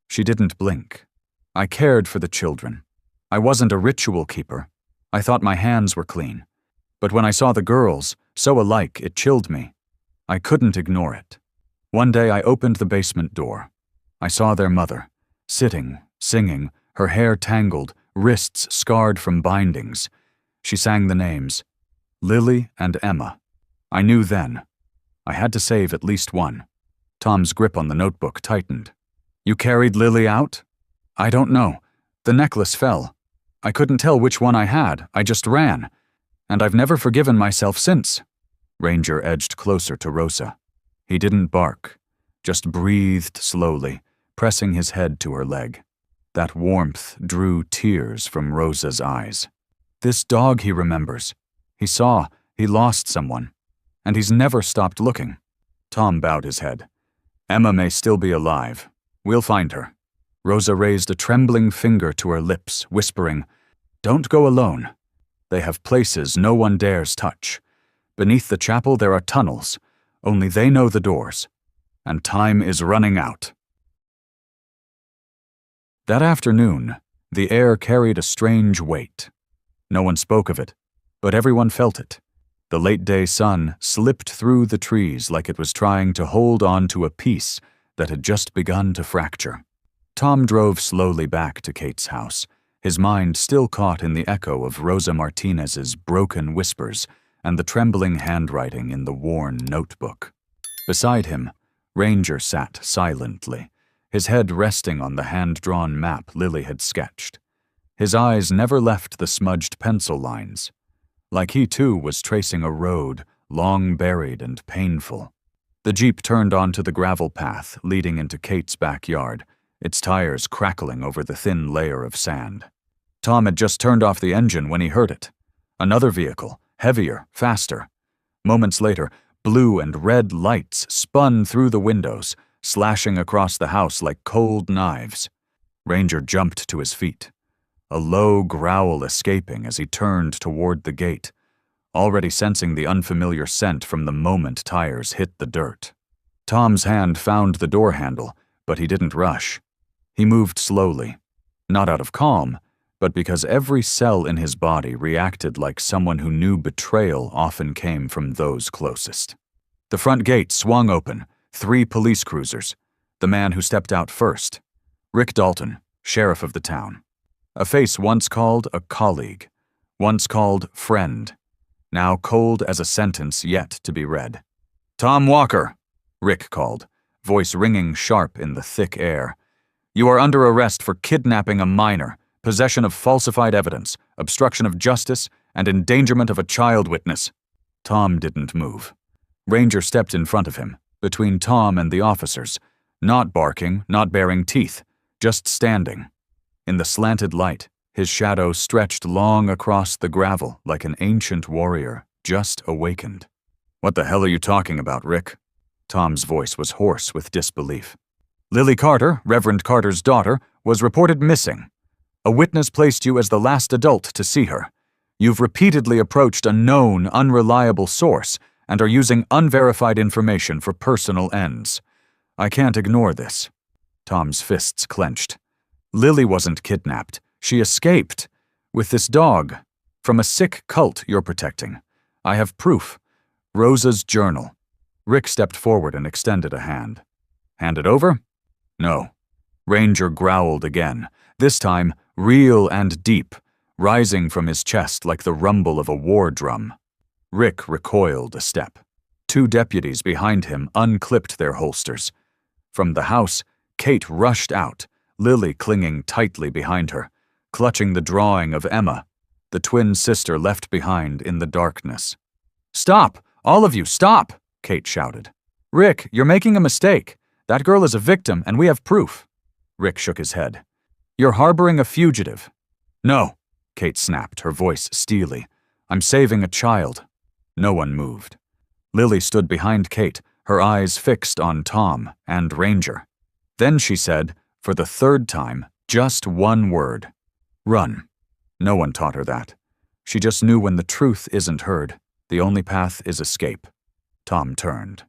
She didn't blink. "I cared for the children. I wasn't a ritual keeper. I thought my hands were clean. But when I saw the girls, so alike, it chilled me. I couldn't ignore it. One day I opened the basement door. I saw their mother, sitting, singing, her hair tangled, wrists scarred from bindings. She sang the names, Lily and Emma. I knew then. I had to save at least one." Tom's grip on the notebook tightened. "You carried Lily out?" "I don't know. The necklace fell. I couldn't tell which one I had. I just ran. And I've never forgiven myself since." Ranger edged closer to Rosa. He didn't bark, just breathed slowly, pressing his head to her leg. That warmth drew tears from Rosa's eyes. This dog he remembers. He saw, he lost someone. And he's never stopped looking. Tom bowed his head. "Emma may still be alive. We'll find her." Rosa raised a trembling finger to her lips, whispering, "Don't go alone. They have places no one dares touch. Beneath the chapel there are tunnels. Only they know the doors. And time is running out." That afternoon, the air carried a strange weight. No one spoke of it, but everyone felt it. The late-day sun slipped through the trees like it was trying to hold on to a piece that had just begun to fracture. Tom drove slowly back to Kate's house, his mind still caught in the echo of Rosa Martinez's broken whispers and the trembling handwriting in the worn notebook. Beside him, Ranger sat silently, his head resting on the hand-drawn map Lily had sketched. His eyes never left the smudged pencil lines, like he too was tracing a road long buried and painful. The Jeep turned onto the gravel path leading into Kate's backyard, its tires crackling over the thin layer of sand. Tom had just turned off the engine when he heard it. Another vehicle, heavier, faster. Moments later, blue and red lights spun through the windows, slashing across the house like cold knives. Ranger jumped to his feet, a low growl escaping as he turned toward the gate, already sensing the unfamiliar scent from the moment tires hit the dirt. Tom's hand found the door handle, but he didn't rush. He moved slowly, not out of calm, but because every cell in his body reacted like someone who knew betrayal often came from those closest. The front gate swung open, 3 police cruisers. The man who stepped out first, Rick Dalton, sheriff of the town. A face once called a colleague, once called friend, now cold as a sentence yet to be read. "Tom Walker," Rick called, voice ringing sharp in the thick air. "You are under arrest for kidnapping a minor, possession of falsified evidence, obstruction of justice, and endangerment of a child witness." Tom didn't move. Ranger stepped in front of him, between Tom and the officers, not barking, not baring teeth, just standing. In the slanted light, his shadow stretched long across the gravel like an ancient warrior just awakened. "What the hell are you talking about, Rick?" Tom's voice was hoarse with disbelief. "Lily Carter, Reverend Carter's daughter, was reported missing. A witness placed you as the last adult to see her. You've repeatedly approached a known, unreliable source and are using unverified information for personal ends. I can't ignore this." Tom's fists clenched. "Lily wasn't kidnapped. She escaped. With this dog. From a sick cult you're protecting. I have proof. Rosa's journal." Rick stepped forward and extended a hand. "Hand it over?" "No." Ranger growled again, this time real and deep, rising from his chest like the rumble of a war drum. Rick recoiled a step. 2 deputies behind him unclipped their holsters. From the house, Kate rushed out, Lily clinging tightly behind her, clutching the drawing of Emma, the twin sister left behind in the darkness. "Stop! All of you, stop!" Kate shouted. "Rick, you're making a mistake. That girl is a victim, and we have proof." Rick shook his head. "You're harboring a fugitive." "No," Kate snapped, her voice steely. "I'm saving a child." No one moved. Lily stood behind Kate, her eyes fixed on Tom and Ranger. Then she said, for the 3rd time, just one word. "Run." No one taught her that. She just knew when the truth isn't heard, the only path is escape. Tom turned.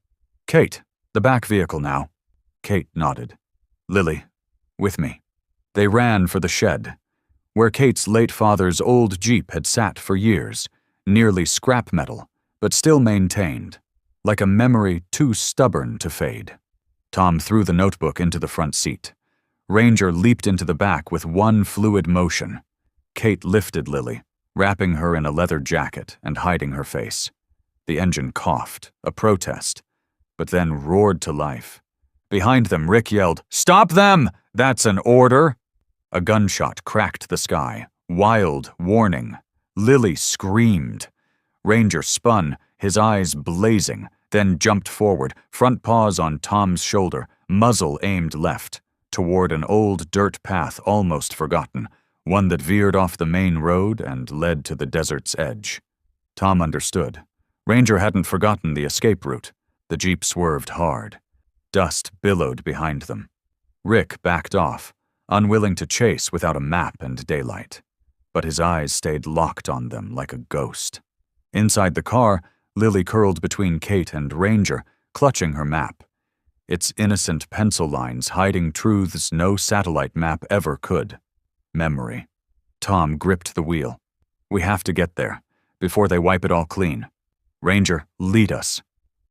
"Kate, the back vehicle now." Kate nodded. "Lily, with me." They ran for the shed, where Kate's late father's old Jeep had sat for years, nearly scrap metal, but still maintained, like a memory too stubborn to fade. Tom threw the notebook into the front seat. Ranger leaped into the back with one fluid motion. Kate lifted Lily, wrapping her in a leather jacket and hiding her face. The engine coughed, a protest, but then roared to life. Behind them, Rick yelled, "Stop them! That's an order!" A gunshot cracked the sky, wild warning. Lily screamed. Ranger spun, his eyes blazing, then jumped forward, front paws on Tom's shoulder, muzzle aimed left, toward an old dirt path almost forgotten, one that veered off the main road and led to the desert's edge. Tom understood. Ranger hadn't forgotten the escape route. The Jeep swerved hard. Dust billowed behind them. Rick backed off, unwilling to chase without a map and daylight. But his eyes stayed locked on them like a ghost. Inside the car, Lily curled between Kate and Ranger, clutching her map. Its innocent pencil lines hiding truths no satellite map ever could. Memory. Tom gripped the wheel. "We have to get there, before they wipe it all clean. Ranger, lead us."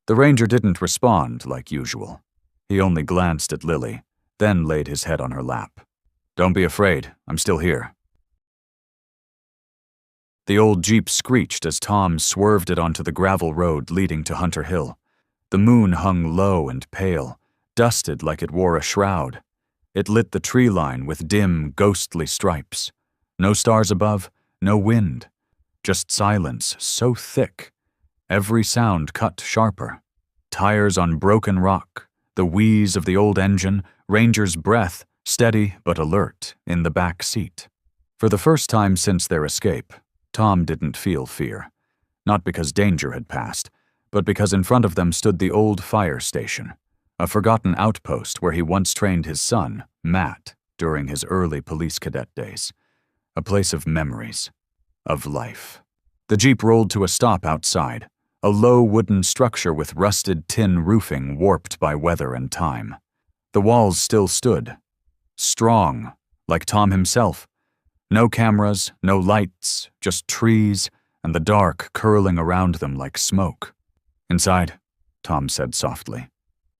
The Ranger didn't respond like usual. He only glanced at Lily, then laid his head on her lap. "Don't be afraid, I'm still here." The old Jeep screeched as Tom swerved it onto the gravel road leading to Hunter Hill. The moon hung low and pale, dusted like it wore a shroud. It lit the tree line with dim, ghostly stripes. No stars above, no wind. Just silence so thick. Every sound cut sharper. Tires on broken rock, the wheeze of the old engine, Ranger's breath, steady but alert, in the back seat. For the first time since their escape, Tom didn't feel fear. Not because danger had passed, but because in front of them stood the old fire station, a forgotten outpost where he once trained his son, Matt, during his early police cadet days. A place of memories, of life. The Jeep rolled to a stop outside, a low wooden structure with rusted tin roofing warped by weather and time. The walls still stood, strong, like Tom himself. No cameras, no lights, just trees, and the dark curling around them like smoke. "Inside," Tom said softly.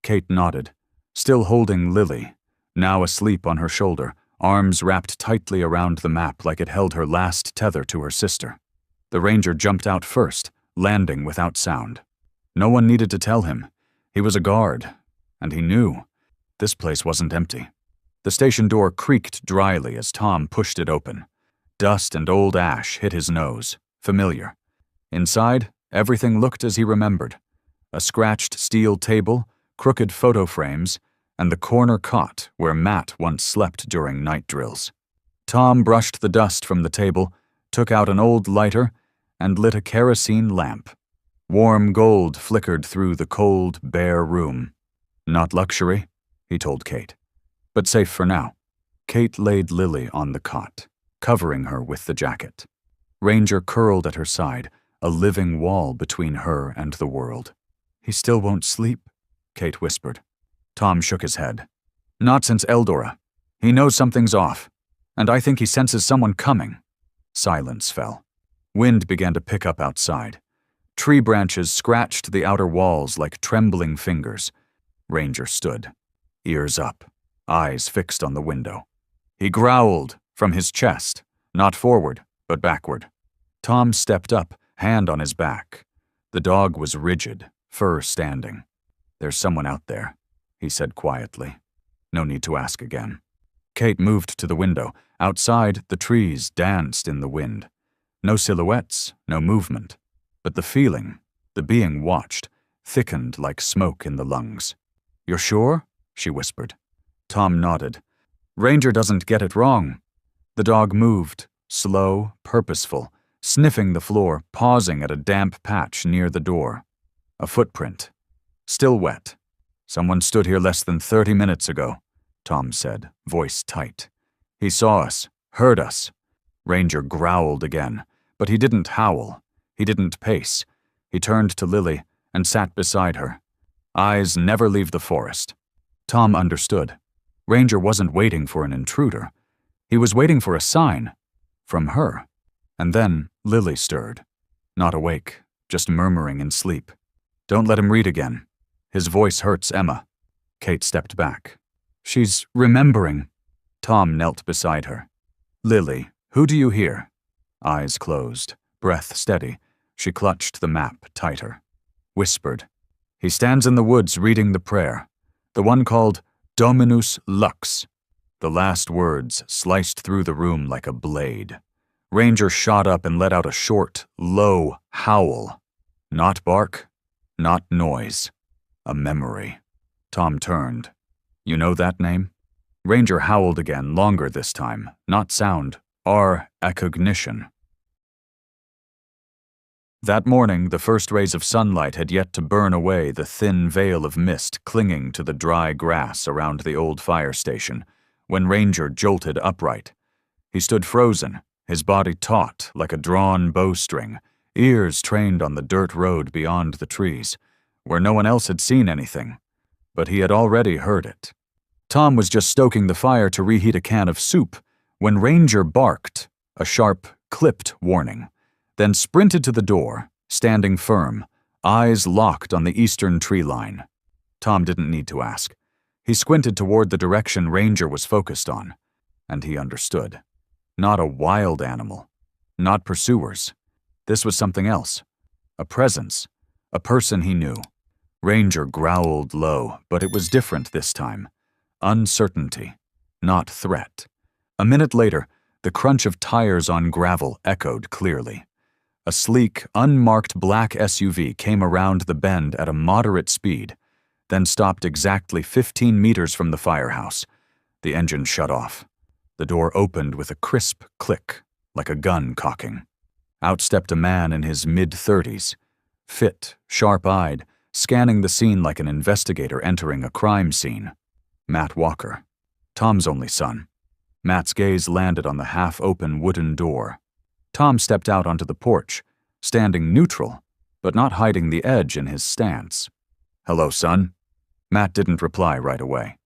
Kate nodded, still holding Lily, now asleep on her shoulder, arms wrapped tightly around the map like it held her last tether to her sister. The Ranger jumped out first, landing without sound. No one needed to tell him. He was a guard, and he knew. This place wasn't empty. The station door creaked dryly as Tom pushed it open. Dust and old ash hit his nose, familiar. Inside, everything looked as he remembered. A scratched steel table, crooked photo frames, and the corner cot where Matt once slept during night drills. Tom brushed the dust from the table, took out an old lighter, and lit a kerosene lamp. Warm gold flickered through the cold, bare room. "Not luxury," he told Kate, "but safe for now." Kate laid Lily on the cot, covering her with the jacket. Ranger curled at her side, a living wall between her and the world. "He still won't sleep?" Kate whispered. Tom shook his head. "Not since Eldora. He knows something's off, and I think he senses someone coming." Silence fell. Wind began to pick up outside. Tree branches scratched the outer walls like trembling fingers. Ranger stood, ears up, eyes fixed on the window. He growled from his chest, not forward, but backward. Tom stepped up, hand on his back. The dog was rigid, fur standing. "There's someone out there," he said quietly. No need to ask again. Kate moved to the window. Outside, the trees danced in the wind. No silhouettes, no movement. But the feeling, the being watched, thickened like smoke in the lungs. "You're sure?" she whispered. Tom nodded. "Ranger doesn't get it wrong." The dog moved, slow, purposeful, sniffing the floor, pausing at a damp patch near the door. A footprint. Still wet. "Someone stood here less than 30 minutes ago," Tom said, voice tight. "He saw us, heard us." Ranger growled again, but he didn't howl. He didn't pace. He turned to Lily and sat beside her. Eyes never leave the forest. Tom understood. Ranger wasn't waiting for an intruder. He was waiting for a sign. From her. And then Lily stirred. Not awake, just murmuring in sleep. "Don't let him read again. His voice hurts Emma." Kate stepped back. "She's remembering." Tom knelt beside her. "Lily, who do you hear?" Eyes closed, breath steady. She clutched the map tighter. Whispered. "He stands in the woods reading the prayer. The one called Dominus Lux." The last words sliced through the room like a blade. Ranger shot up and let out a short, low howl. Not bark, not noise. A memory. Tom turned. "You know that name?" Ranger howled again, longer this time. Not sound, our accognition. That morning, the first rays of sunlight had yet to burn away the thin veil of mist clinging to the dry grass around the old fire station, when Ranger jolted upright. He stood frozen, his body taut like a drawn bowstring, ears trained on the dirt road beyond the trees, where no one else had seen anything. But he had already heard it. Tom was just stoking the fire to reheat a can of soup when Ranger barked, a sharp, clipped warning, then sprinted to the door, standing firm, eyes locked on the eastern tree line. Tom didn't need to ask. He squinted toward the direction Ranger was focused on, and he understood. Not a wild animal. Not pursuers. This was something else. A presence. A person he knew. Ranger growled low, but it was different this time. Uncertainty. Not threat. A minute later, the crunch of tires on gravel echoed clearly. A sleek, unmarked black SUV came around the bend at a moderate speed, then stopped exactly 15 meters from the firehouse. The engine shut off. The door opened with a crisp click, like a gun cocking. Out stepped a man in his mid-30s, fit, sharp-eyed, scanning the scene like an investigator entering a crime scene. Matt Walker, Tom's only son. Matt's gaze landed on the half-open wooden door. Tom stepped out onto the porch, standing neutral, but not hiding the edge in his stance. "Hello, son." Matt didn't reply right away.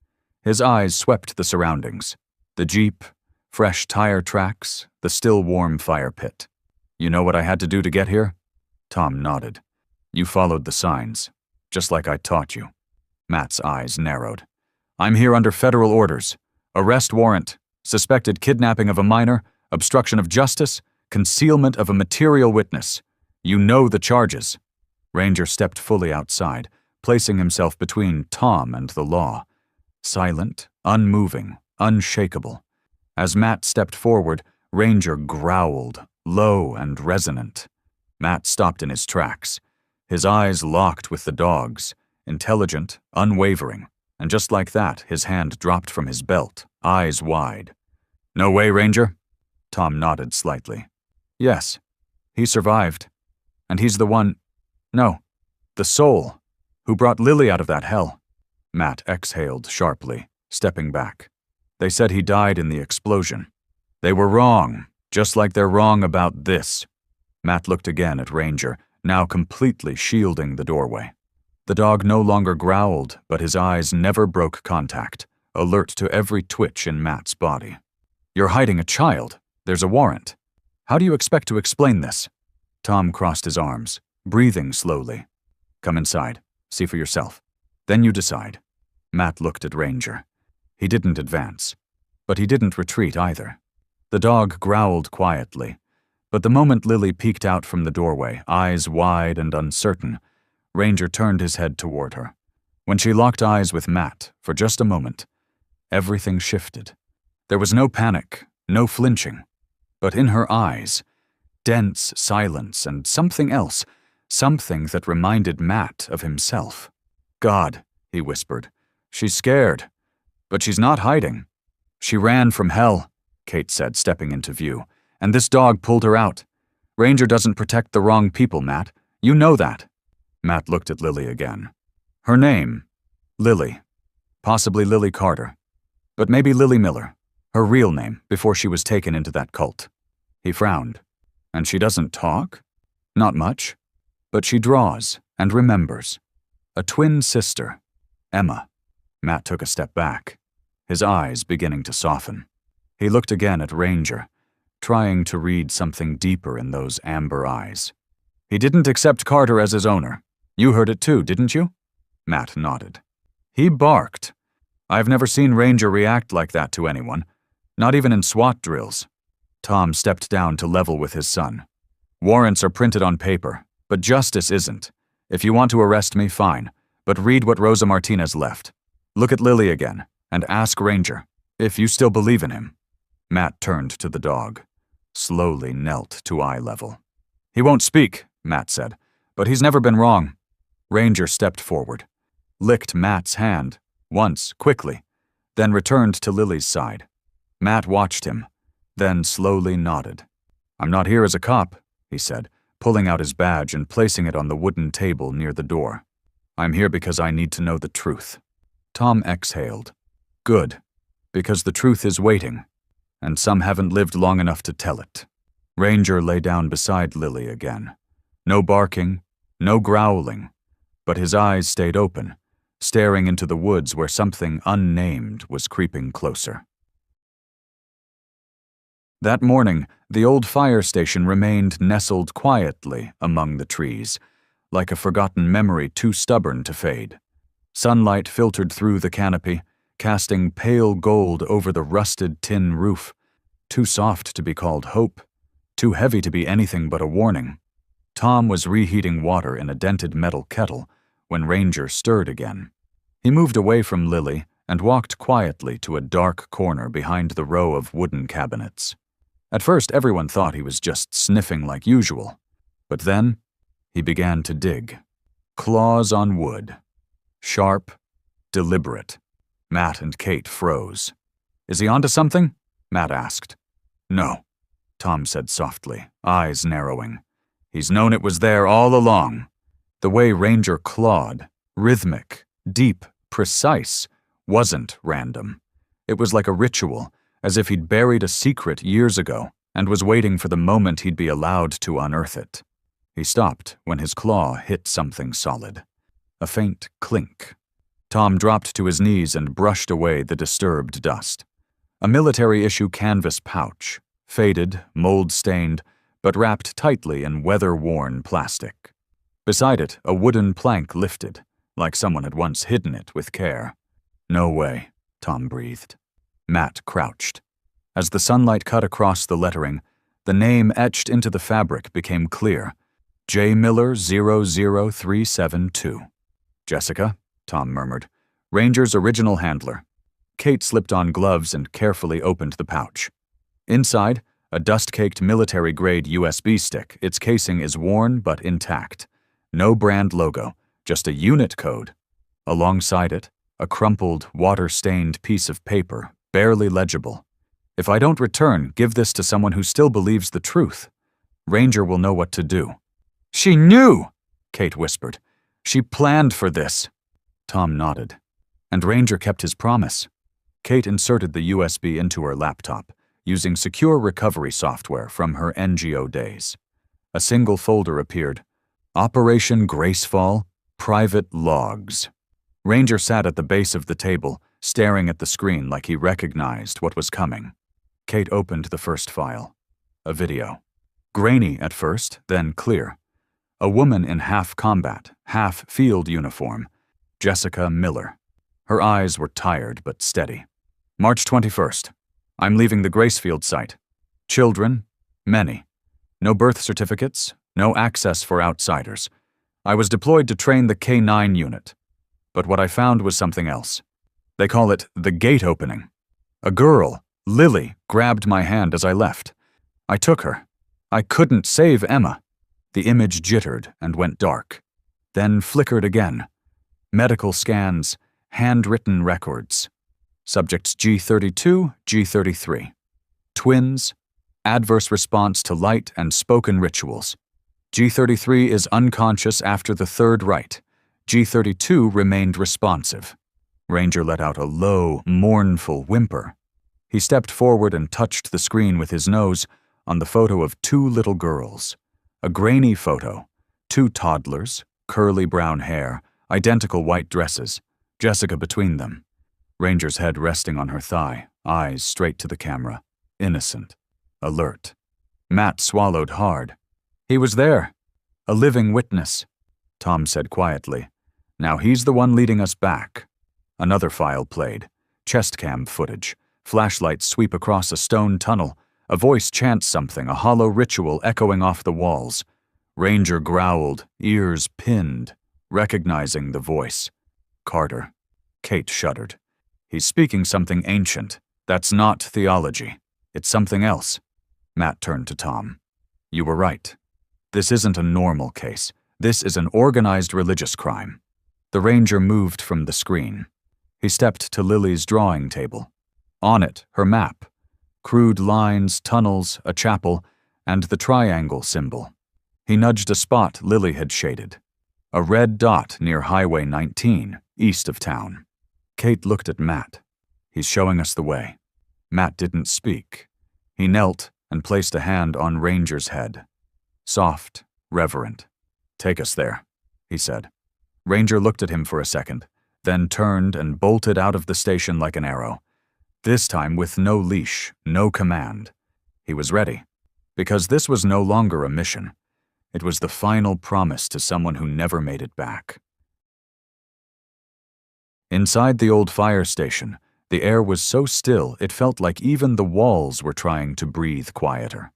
His eyes swept the surroundings. The Jeep, fresh tire tracks, the still warm fire pit. "You know what I had to do to get here?" Tom nodded. "You followed the signs, just like I taught you." Matt's eyes narrowed. "I'm here under federal orders. Arrest warrant, suspected kidnapping of a minor, obstruction of justice, concealment of a material witness. You know the charges." Ranger stepped fully outside, placing himself between Tom and the law. Silent, unmoving, unshakable. As Matt stepped forward, Ranger growled, low and resonant. Matt stopped in his tracks. His eyes locked with the dog's, intelligent, unwavering, and just like that, his hand dropped from his belt, eyes wide. "No way, Ranger?" Tom nodded slightly. "Yes. He survived. And he's the one— no, the soul, who brought Lily out of that hell." Matt exhaled sharply, stepping back. "They said he died in the explosion. They were wrong, just like they're wrong about this." Matt looked again at Ranger, now completely shielding the doorway. The dog no longer growled, but his eyes never broke contact, alert to every twitch in Matt's body. "You're hiding a child. There's a warrant. How do you expect to explain this?" Tom crossed his arms, breathing slowly. "Come inside. See for yourself. Then you decide." Matt looked at Ranger. He didn't advance, but he didn't retreat either. The dog growled quietly, but the moment Lily peeked out from the doorway, eyes wide and uncertain, Ranger turned his head toward her. When she locked eyes with Matt for just a moment, everything shifted. There was no panic, no flinching, but in her eyes, dense silence and something else, something that reminded Matt of himself. "God," he whispered, "she's scared. But she's not hiding. She ran from hell," Kate said, stepping into view, "and this dog pulled her out. Ranger doesn't protect the wrong people, Matt. You know that." Matt looked at Lily again. "Her name? Lily. Possibly Lily Carter. But maybe Lily Miller. Her real name, before she was taken into that cult." He frowned. "And she doesn't talk?" "Not much. But she draws and remembers. A twin sister. Emma." Matt took a step back, his eyes beginning to soften. He looked again at Ranger, trying to read something deeper in those amber eyes. "He didn't accept Carter as his owner. You heard it too, didn't you?" Matt nodded. "He barked. I've never seen Ranger react like that to anyone, not even in SWAT drills." Tom stepped down to level with his son. "Warrants are printed on paper, but justice isn't. If you want to arrest me, fine, but read what Rosa Martinez left. Look at Lily again, and ask Ranger, if you still believe in him." Matt turned to the dog, slowly knelt to eye level. "He won't speak," Matt said, "but he's never been wrong." Ranger stepped forward, licked Matt's hand, once, quickly, then returned to Lily's side. Matt watched him, then slowly nodded. "I'm not here as a cop," he said, pulling out his badge and placing it on the wooden table near the door. "I'm here because I need to know the truth." Tom exhaled. "Good, because the truth is waiting, and some haven't lived long enough to tell it." Ranger lay down beside Lily again. No barking, no growling, but his eyes stayed open, staring into the woods where something unnamed was creeping closer. That morning, the old fire station remained nestled quietly among the trees, like a forgotten memory too stubborn to fade. Sunlight filtered through the canopy, casting pale gold over the rusted tin roof, too soft to be called hope, too heavy to be anything but a warning. Tom was reheating water in a dented metal kettle when Ranger stirred again. He moved away from Lily and walked quietly to a dark corner behind the row of wooden cabinets. At first, everyone thought he was just sniffing like usual, but then he began to dig. Claws on wood. Sharp, deliberate. Matt and Kate froze. "Is he onto something?" Matt asked. "No," Tom said softly, eyes narrowing. "He's known it was there all along." The way Ranger clawed, rhythmic, deep, precise, wasn't random. It was like a ritual, as if he'd buried a secret years ago and was waiting for the moment he'd be allowed to unearth it. He stopped when his claw hit something solid. A faint clink. Tom dropped to his knees and brushed away the disturbed dust. A military-issue canvas pouch, faded, mold-stained, but wrapped tightly in weather-worn plastic. Beside it, a wooden plank lifted, like someone had once hidden it with care. "No way," Tom breathed. Matt crouched. As the sunlight cut across the lettering, the name etched into the fabric became clear. J. Miller 00372. "Jessica," Tom murmured. "Ranger's original handler." Kate slipped on gloves and carefully opened the pouch. Inside, a dust-caked military-grade USB stick. Its casing is worn but intact. No brand logo, just a unit code. Alongside it, a crumpled, water-stained piece of paper, barely legible. "If I don't return, give this to someone who still believes the truth. Ranger will know what to do." "She knew!" Kate whispered. "She planned for this." Tom nodded. "And Ranger kept his promise." Kate inserted the USB into her laptop, using secure recovery software from her NGO days. A single folder appeared. Operation Gracefall, Private Logs. Ranger sat at the base of the table, staring at the screen like he recognized what was coming. Kate opened the first file. A video. Grainy at first, then clear. A woman in half-combat, half-field uniform. Jessica Miller. Her eyes were tired but steady. "March 21st. I'm leaving the Gracefield site. Children? Many. No birth certificates, no access for outsiders. I was deployed to train the K-9 unit. But what I found was something else. They call it the gate opening. A girl, Lily, grabbed my hand as I left. I took her. I couldn't save Emma." The image jittered and went dark. Then flickered again. Medical scans, handwritten records. Subjects G32, G33. Twins, adverse response to light and spoken rituals. G33 is unconscious after the third rite. G32 remained responsive. Ranger let out a low, mournful whimper. He stepped forward and touched the screen with his nose on the photo of two little girls. A grainy photo. Two toddlers, curly brown hair, identical white dresses, Jessica between them. Ranger's head resting on her thigh, eyes straight to the camera. Innocent. Alert. Matt swallowed hard. He was there. A living witness. Tom said quietly. Now he's the one leading us back. Another file played. Chest cam footage. Flashlights sweep across a stone tunnel. A voice chants something, a hollow ritual echoing off the walls. Ranger growled, ears pinned, recognizing the voice. Carter. Kate shuddered. He's speaking something ancient. That's not theology. It's something else. Matt turned to Tom. You were right. This isn't a normal case. This is an organized religious crime. The Ranger moved from the screen. He stepped to Lily's drawing table. On it, her map. Crude lines, tunnels, a chapel, and the triangle symbol. He nudged a spot Lily had shaded. A red dot near Highway 19, east of town. Kate looked at Matt. He's showing us the way. Matt didn't speak. He knelt and placed a hand on Ranger's head. Soft, reverent. Take us there, he said. Ranger looked at him for a second, then turned and bolted out of the station like an arrow. This time with no leash, no command. He was ready, because this was no longer a mission. It was the final promise to someone who never made it back. Inside the old fire station, The air was so still it felt like even the walls were trying to breathe quieter.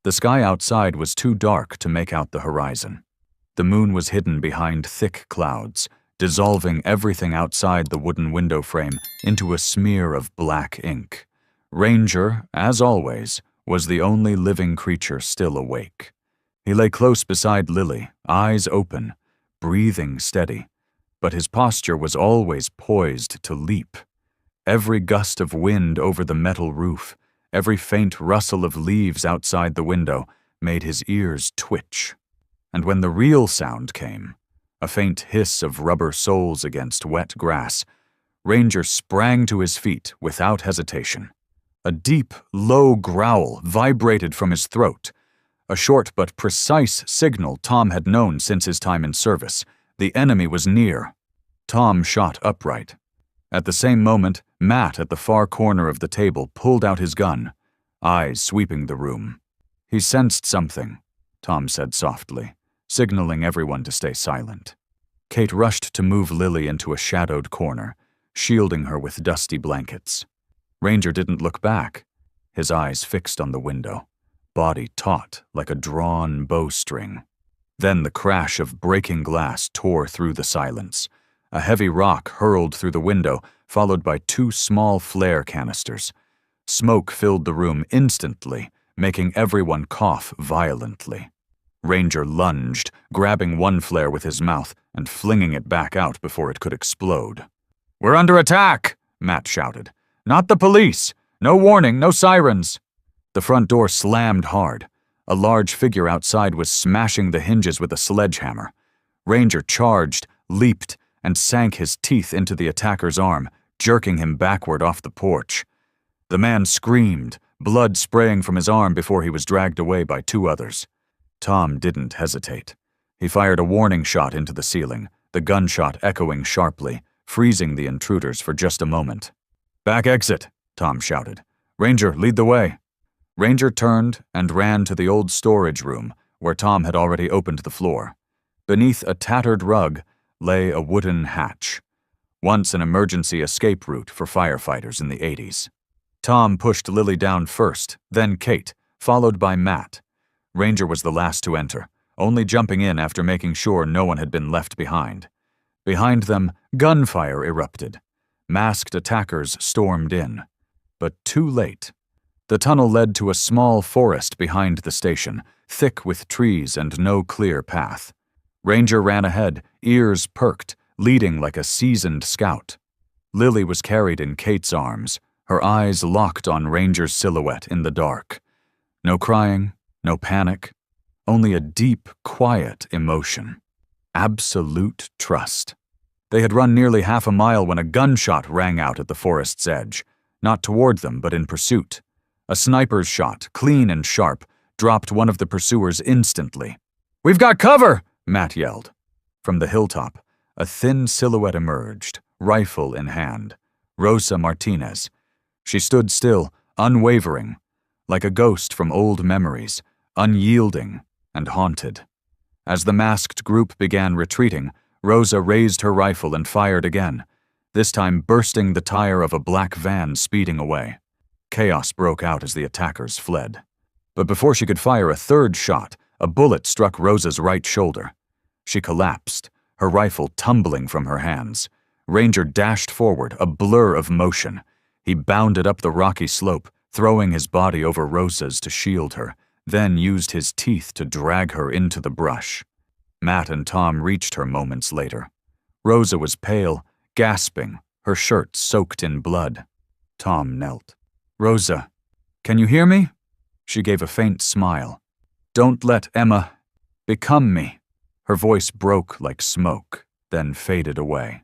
The sky outside was too dark to make out the horizon. The moon was hidden behind thick clouds, dissolving everything outside the wooden window frame into a smear of black ink. Ranger, as always, was the only living creature still awake. He lay close beside Lily, eyes open, breathing steady, but his posture was always poised to leap. Every gust of wind over the metal roof, every faint rustle of leaves outside the window made his ears twitch. And when the real sound came, a faint hiss of rubber soles against wet grass, Ranger sprang to his feet without hesitation. A deep, low growl vibrated from his throat, a short but precise signal Tom had known since his time in service. The enemy was near. Tom shot upright. At the same moment, Matt at the far corner of the table pulled out his gun, eyes sweeping the room. He sensed something, Tom said softly, signaling everyone to stay silent. Kate rushed to move Lily into a shadowed corner, shielding her with dusty blankets. Ranger didn't look back, his eyes fixed on the window, body taut like a drawn bowstring. Then the crash of breaking glass tore through the silence. A heavy rock hurled through the window, followed by 2 small flare canisters. Smoke filled the room instantly, making everyone cough violently. Ranger lunged, grabbing one flare with his mouth and flinging it back out before it could explode. "We're under attack!" Matt shouted. "Not the police! No warning, no sirens!" The front door slammed hard. A large figure outside was smashing the hinges with a sledgehammer. Ranger charged, leaped, and sank his teeth into the attacker's arm, jerking him backward off the porch. The man screamed, blood spraying from his arm before he was dragged away by 2 others. Tom didn't hesitate. He fired a warning shot into the ceiling, the gunshot echoing sharply, freezing the intruders for just a moment. "Back exit," Tom shouted. "Ranger, lead the way." Ranger turned and ran to the old storage room, where Tom had already opened the floor. Beneath a tattered rug lay a wooden hatch, once an emergency escape route for firefighters in the 80s. Tom pushed Lily down first, then Kate, followed by Matt. Ranger was the last to enter, only jumping in after making sure no one had been left behind. Behind them, gunfire erupted. Masked attackers stormed in. But too late. The tunnel led to a small forest behind the station, thick with trees and no clear path. Ranger ran ahead, ears perked, leading like a seasoned scout. Lily was carried in Kate's arms, her eyes locked on Ranger's silhouette in the dark. No crying, no panic, only a deep, quiet emotion. Absolute trust. They had run nearly half a mile when a gunshot rang out at the forest's edge, not toward them but in pursuit. A sniper's shot, clean and sharp, dropped one of the pursuers instantly. "We've got cover!" Matt yelled. From the hilltop, a thin silhouette emerged, rifle in hand. Rosa Martinez. She stood still, unwavering, like a ghost from old memories, unyielding and haunted. As the masked group began retreating, Rosa raised her rifle and fired again, this time bursting the tire of a black van speeding away. Chaos broke out as the attackers fled. But before she could fire a third shot, a bullet struck Rosa's right shoulder. She collapsed, her rifle tumbling from her hands. Ranger dashed forward, a blur of motion. He bounded up the rocky slope, throwing his body over Rosa's to shield her, then used his teeth to drag her into the brush. Matt and Tom reached her moments later. Rosa was pale, gasping, her shirt soaked in blood. Tom knelt. "Rosa, can you hear me?" She gave a faint smile. "Don't let Emma become me." Her voice broke like smoke, then faded away.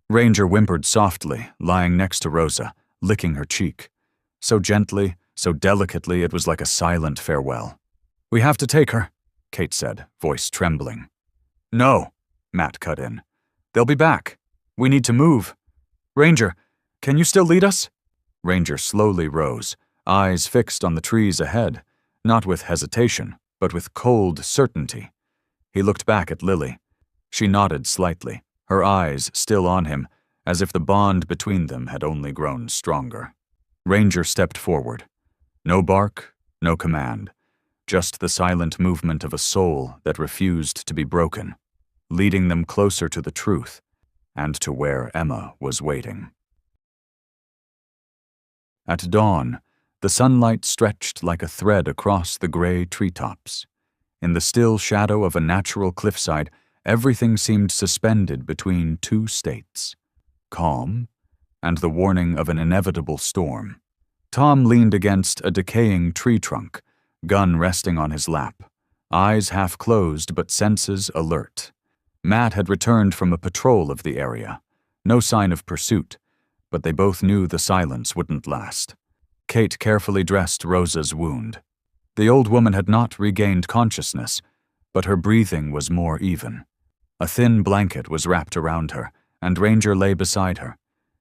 Ranger whimpered softly, lying next to Rosa, licking her cheek. So gently, so delicately, it was like a silent farewell. "We have to take her," Kate said, voice trembling. "No," Matt cut in. "They'll be back. We need to move. Ranger, can you still lead us?" Ranger slowly rose, eyes fixed on the trees ahead, not with hesitation, but with cold certainty. He looked back at Lily. She nodded slightly, her eyes still on him, as if the bond between them had only grown stronger. Ranger stepped forward. No bark, no command, just the silent movement of a soul that refused to be broken, leading them closer to the truth and to where Emma was waiting. At dawn, the sunlight stretched like a thread across the gray treetops. In the still shadow of a natural cliffside, everything seemed suspended between two states: calm and the warning of an inevitable storm. Tom leaned against a decaying tree trunk, gun resting on his lap, eyes half closed but senses alert. Matt had returned from a patrol of the area. No sign of pursuit, but they both knew the silence wouldn't last. Kate carefully dressed Rosa's wound. The old woman had not regained consciousness, but her breathing was more even. A thin blanket was wrapped around her, and Ranger lay beside her,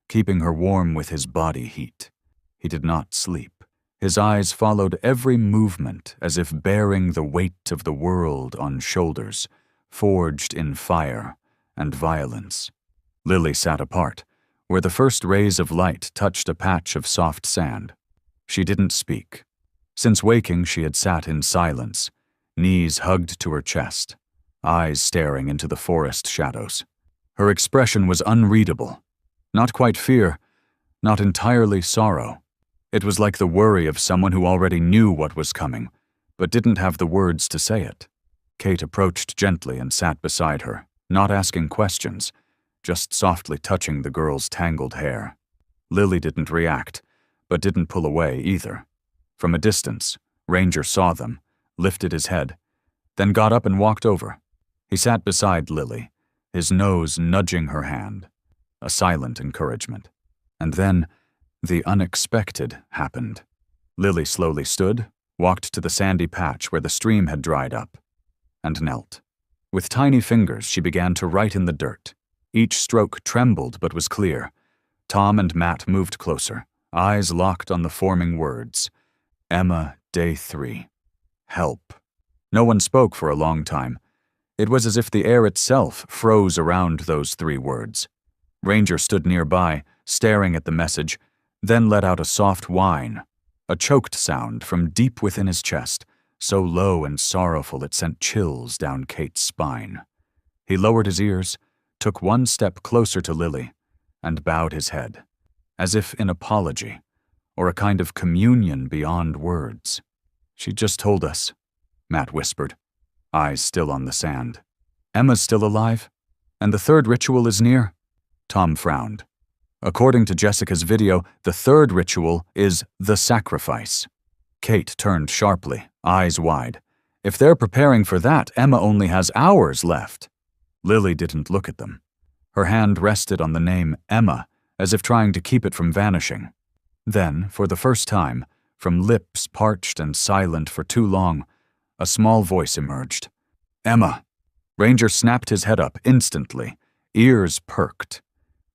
keeping her warm with his body heat. He did not sleep. His eyes followed every movement as if bearing the weight of the world on shoulders, forged in fire and violence. Lily sat apart, where the first rays of light touched a patch of soft sand. She didn't speak. Since waking, she had sat in silence, knees hugged to her chest, eyes staring into the forest shadows. Her expression was unreadable. Not quite fear, not entirely sorrow. It was like the worry of someone who already knew what was coming, but didn't have the words to say it. Kate approached gently and sat beside her, not asking questions, just softly touching the girl's tangled hair. Lily didn't react, but didn't pull away either. From a distance, Ranger saw them, lifted his head, then got up and walked over. He sat beside Lily, his nose nudging her hand, a silent encouragement. And then, the unexpected happened. Lily slowly stood, walked to the sandy patch where the stream had dried up, and knelt. With tiny fingers, she began to write in the dirt. Each stroke trembled but was clear. Tom and Matt moved closer, eyes locked on the forming words. Emma, Day 3. Help. No one spoke for a long time. It was as if the air itself froze around those 3 words. Ranger stood nearby, staring at the message, then let out a soft whine, a choked sound from deep within his chest, so low and sorrowful it sent chills down Kate's spine. He lowered his ears, took one step closer to Lily, and bowed his head, as if in apology, or a kind of communion beyond words. She just told us, Matt whispered, eyes still on the sand. Emma's still alive? And the 3rd ritual is near? Tom frowned. According to Jessica's video, the 3rd ritual is the sacrifice. Kate turned sharply, eyes wide. If they're preparing for that, Emma only has hours left. Lily didn't look at them. Her hand rested on the name Emma, as if trying to keep it from vanishing. Then, for the first time, from lips parched and silent for too long, a small voice emerged. Emma! Ranger snapped his head up instantly, ears perked.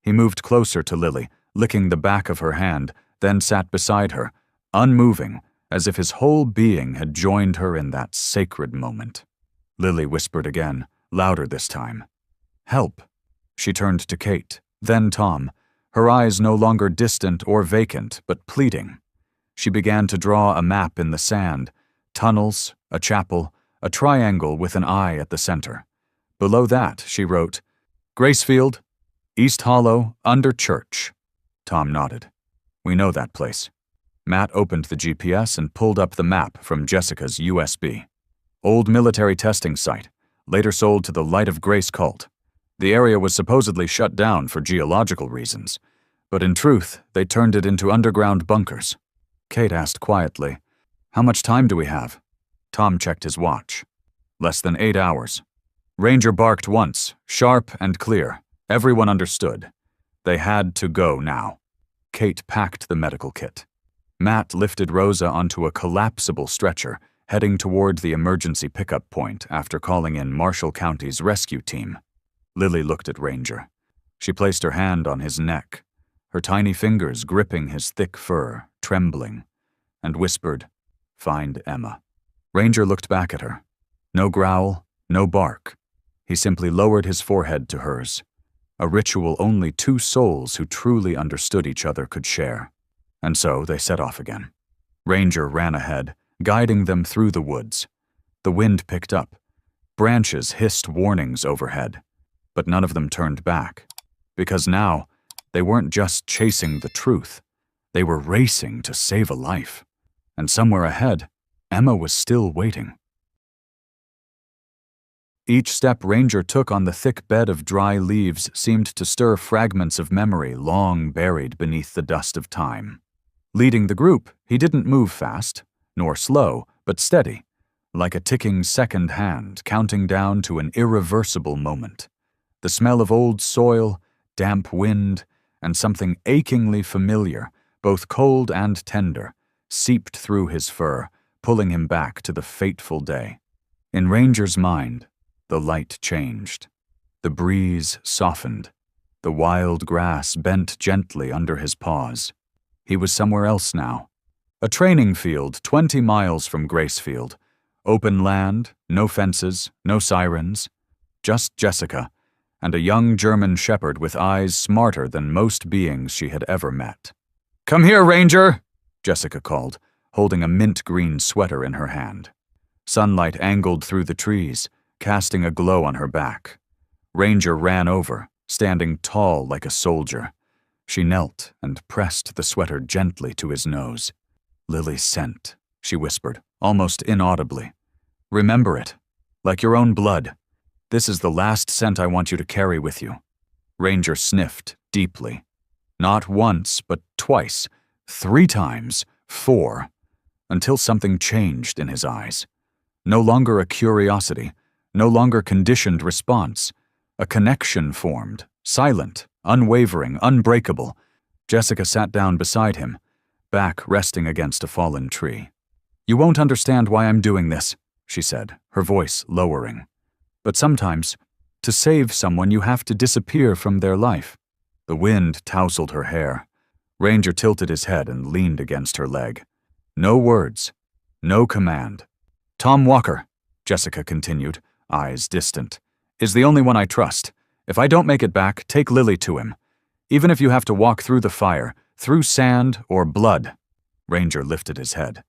He moved closer to Lily, licking the back of her hand, then sat beside her, unmoving, as if his whole being had joined her in that sacred moment. Lily whispered again, louder this time. Help. She turned to Kate, then Tom, her eyes no longer distant or vacant, but pleading. She began to draw a map in the sand, tunnels, a chapel, a triangle with an eye at the center. Below that, she wrote, Gracefield, East Hollow, under church. Tom nodded. We know that place. Matt opened the GPS and pulled up the map from Jessica's USB. Old military testing site, later sold to the Light of Grace cult. The area was supposedly shut down for geological reasons, but in truth, they turned it into underground bunkers. Kate asked quietly, How much time do we have? Tom checked his watch. Less than 8 hours. Ranger barked once, sharp and clear. Everyone understood. They had to go now. Kate packed the medical kit. Matt lifted Rosa onto a collapsible stretcher, heading toward the emergency pickup point after calling in Marshall County's rescue team. Lily looked at Ranger. She placed her hand on his neck, her tiny fingers gripping his thick fur, trembling, and whispered, Find Emma. Ranger looked back at her. No growl, no bark. He simply lowered his forehead to hers. a ritual only two souls who truly understood each other could share. And so they set off again. Ranger ran ahead, guiding them through the woods. The wind picked up. Branches hissed warnings overhead, but none of them turned back. Because now, they weren't just chasing the truth. They were racing to save a life. And somewhere ahead, Emma was still waiting. Each step Ranger took on the thick bed of dry leaves seemed to stir fragments of memory long buried beneath the dust of time. Leading the group, he didn't move fast, nor slow, but steady, like a ticking second hand counting down to an irreversible moment. The smell of old soil, damp wind, and something achingly familiar, both cold and tender, seeped through his fur, pulling him back to the fateful day. In Ranger's mind, the light changed. The breeze softened. The wild grass bent gently under his paws. He was somewhere else now. A training field 20 miles from Gracefield. Open land, no fences, no sirens. Just Jessica, and a young German shepherd with eyes smarter than most beings she had ever met. "Come here, Ranger!" Jessica called, holding a mint-green sweater in her hand. Sunlight angled through the trees, casting a glow on her back. Ranger ran over, standing tall like a soldier. She knelt and pressed the sweater gently to his nose. "Lily's scent," she whispered, almost inaudibly. "Remember it, like your own blood. This is the last scent I want you to carry with you." Ranger sniffed deeply. Not once, but twice, 3 times, 4, until something changed in his eyes. No longer a curiosity, no longer conditioned response. A connection formed, silent, unwavering, unbreakable. Jessica sat down beside him, back resting against a fallen tree. "You won't understand why I'm doing this," she said, her voice lowering. "But sometimes, to save someone, you have to disappear from their life." The wind tousled her hair. Ranger tilted his head and leaned against her leg. No words, no command. "Tom Walker," Jessica continued, eyes distant, "is the only one I trust. If I don't make it back, take Lily to him. Even if you have to walk through the fire, through sand or blood." Ranger lifted his head.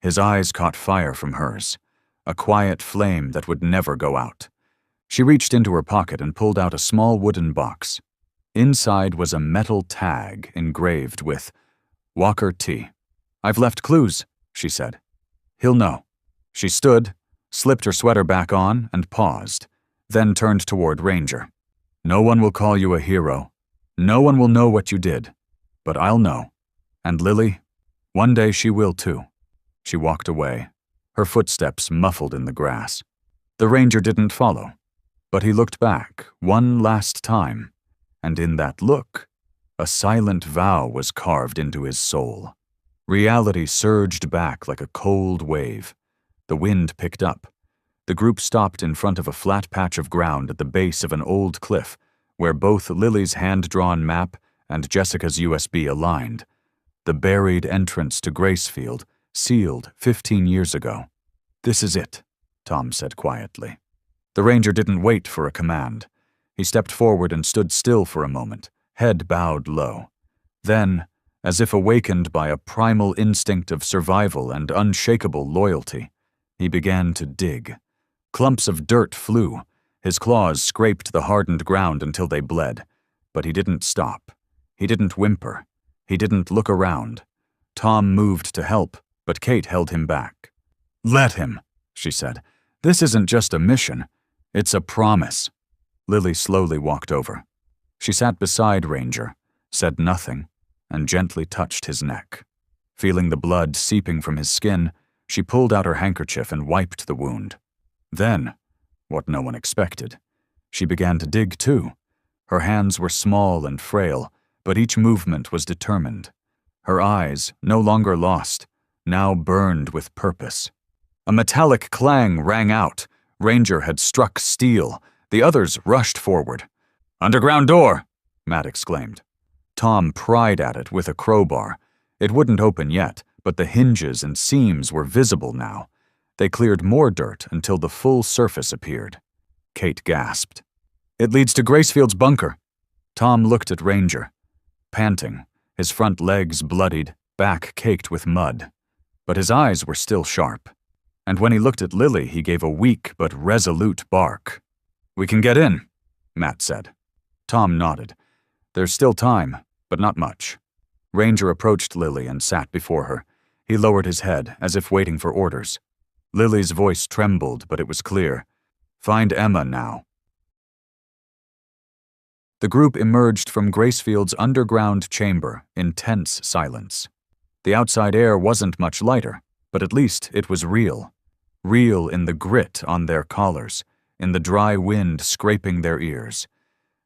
His eyes caught fire from hers, a quiet flame that would never go out. She reached into her pocket and pulled out a small wooden box. Inside was a metal tag engraved with Walker T. "I've left clues," she said. "He'll know." She stood, slipped her sweater back on, and paused, then turned toward Ranger. "No one will call you a hero. No one will know what you did. But I'll know. And Lily, one day she will too." She walked away, her footsteps muffled in the grass. The Ranger didn't follow, but he looked back one last time, and in that look, a silent vow was carved into his soul. Reality surged back like a cold wave. The wind picked up. The group stopped in front of a flat patch of ground at the base of an old cliff, where both Lily's hand-drawn map and Jessica's USB aligned. The buried entrance to Gracefield, sealed 15 years ago. "This is it," Tom said quietly. The Ranger didn't wait for a command. He stepped forward and stood still for a moment, head bowed low. Then, as if awakened by a primal instinct of survival and unshakable loyalty, he began to dig. Clumps of dirt flew. His claws scraped the hardened ground until they bled. But he didn't stop. He didn't whimper. He didn't look around. Tom moved to help, but Kate held him back. "Let him," she said. "This isn't just a mission. It's a promise." Lily slowly walked over. She sat beside Ranger, said nothing, and gently touched his neck. Feeling the blood seeping from his skin, she pulled out her handkerchief and wiped the wound. Then, what no one expected, she began to dig too. Her hands were small and frail, but each movement was determined. Her eyes, no longer lost, now burned with purpose. A metallic clang rang out. Ranger had struck steel. The others rushed forward. "Underground door!" Matt exclaimed. Tom pried at it with a crowbar. It wouldn't open yet, but the hinges and seams were visible now. They cleared more dirt until the full surface appeared. Kate gasped. "It leads to Gracefield's bunker." Tom looked at Ranger, panting, his front legs bloodied, back caked with mud. But his eyes were still sharp. And when he looked at Lily, he gave a weak but resolute bark. "We can get in," Matt said. Tom nodded. "There's still time, but not much." Ranger approached Lily and sat before her. He lowered his head, as if waiting for orders. Lily's voice trembled, but it was clear. "Find Emma now." The group emerged from Gracefield's underground chamber in tense silence. The outside air wasn't much lighter, but at least it was real. Real in the grit on their collars, in the dry wind scraping their ears.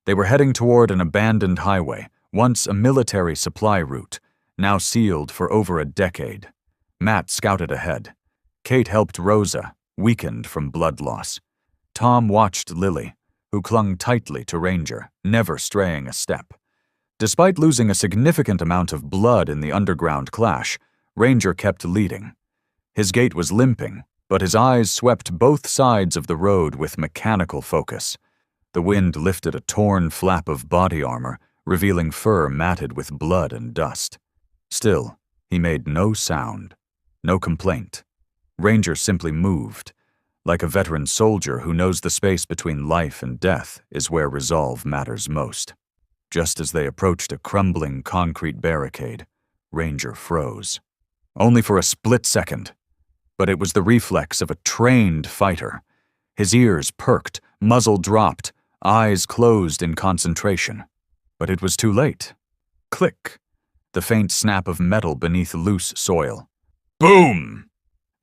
They were heading toward an abandoned highway, once a military supply route, now sealed for over a decade. Matt scouted ahead. Kate helped Rosa, weakened from blood loss. Tom watched Lily, who clung tightly to Ranger, never straying a step. Despite losing a significant amount of blood in the underground clash, Ranger kept leading. His gait was limping, but his eyes swept both sides of the road with mechanical focus. The wind lifted a torn flap of body armor, revealing fur matted with blood and dust. Still, he made no sound, no complaint. Ranger simply moved, like a veteran soldier who knows the space between life and death is where resolve matters most. Just as they approached a crumbling concrete barricade, Ranger froze. Only for a split second. But it was the reflex of a trained fighter. His ears perked, muzzle dropped, eyes closed in concentration. But it was too late. Click. The faint snap of metal beneath loose soil. Boom!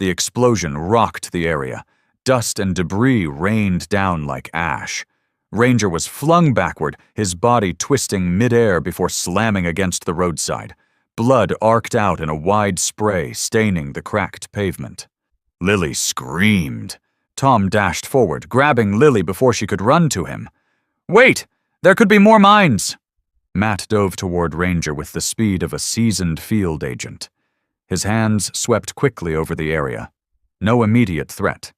The explosion rocked the area. Dust and debris rained down like ash. Ranger was flung backward, his body twisting midair before slamming against the roadside. Blood arced out in a wide spray, staining the cracked pavement. Lily screamed. Tom dashed forward, grabbing Lily before she could run to him. "Wait! There could be more mines!" Matt dove toward Ranger with the speed of a seasoned field agent. His hands swept quickly over the area. No immediate threat.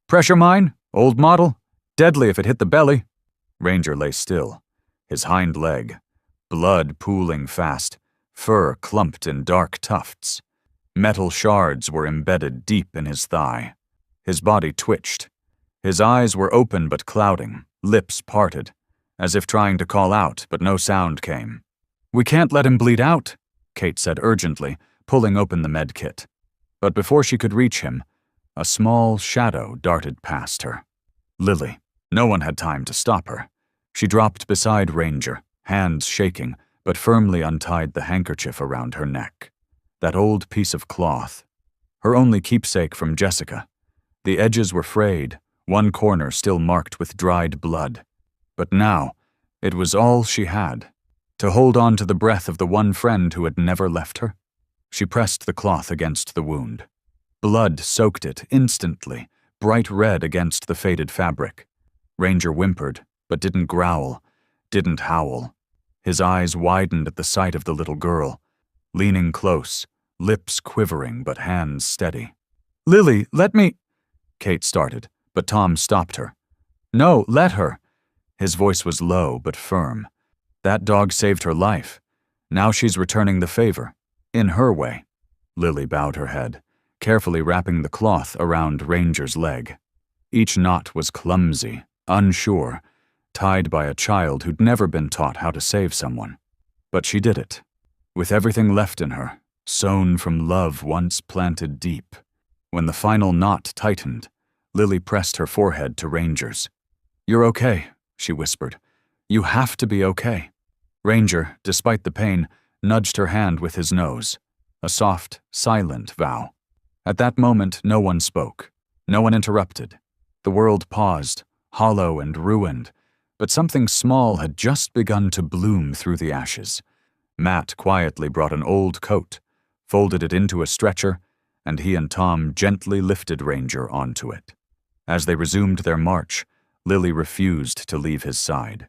"Pressure mine? Old model? Deadly if it hit the belly." Ranger lay still, his hind leg. Blood pooling fast, fur clumped in dark tufts. Metal shards were embedded deep in his thigh. His body twitched. His eyes were open but clouding, lips parted, as if trying to call out, but no sound came. "We can't let him bleed out," Kate said urgently, pulling open the med kit. But before she could reach him, a small shadow darted past her. Lily. No one had time to stop her. She dropped beside Ranger, hands shaking, but firmly untied the handkerchief around her neck. That old piece of cloth. Her only keepsake from Jessica. The edges were frayed, one corner still marked with dried blood. But now, it was all she had. To hold on to the breath of the one friend who had never left her. She pressed the cloth against the wound. Blood soaked it instantly, bright red against the faded fabric. Ranger whimpered, but didn't growl, didn't howl. His eyes widened at the sight of the little girl, leaning close, lips quivering but hands steady. "Lily, let me—" Kate started, but Tom stopped her. "No, let her." His voice was low but firm. That dog saved her life. Now she's returning the favor, in her way. Lily bowed her head, carefully wrapping the cloth around Ranger's leg. Each knot was clumsy, unsure, tied by a child who'd never been taught how to save someone. But she did it, with everything left in her, sewn from love once planted deep. When the final knot tightened, Lily pressed her forehead to Ranger's. "You're okay," she whispered. "You have to be okay." Ranger, despite the pain, nudged her hand with his nose, a soft, silent vow. At that moment, no one spoke. No one interrupted. The world paused, hollow and ruined, but something small had just begun to bloom through the ashes. Matt quietly brought an old coat, folded it into a stretcher, and he and Tom gently lifted Ranger onto it. As they resumed their march, Lily refused to leave his side.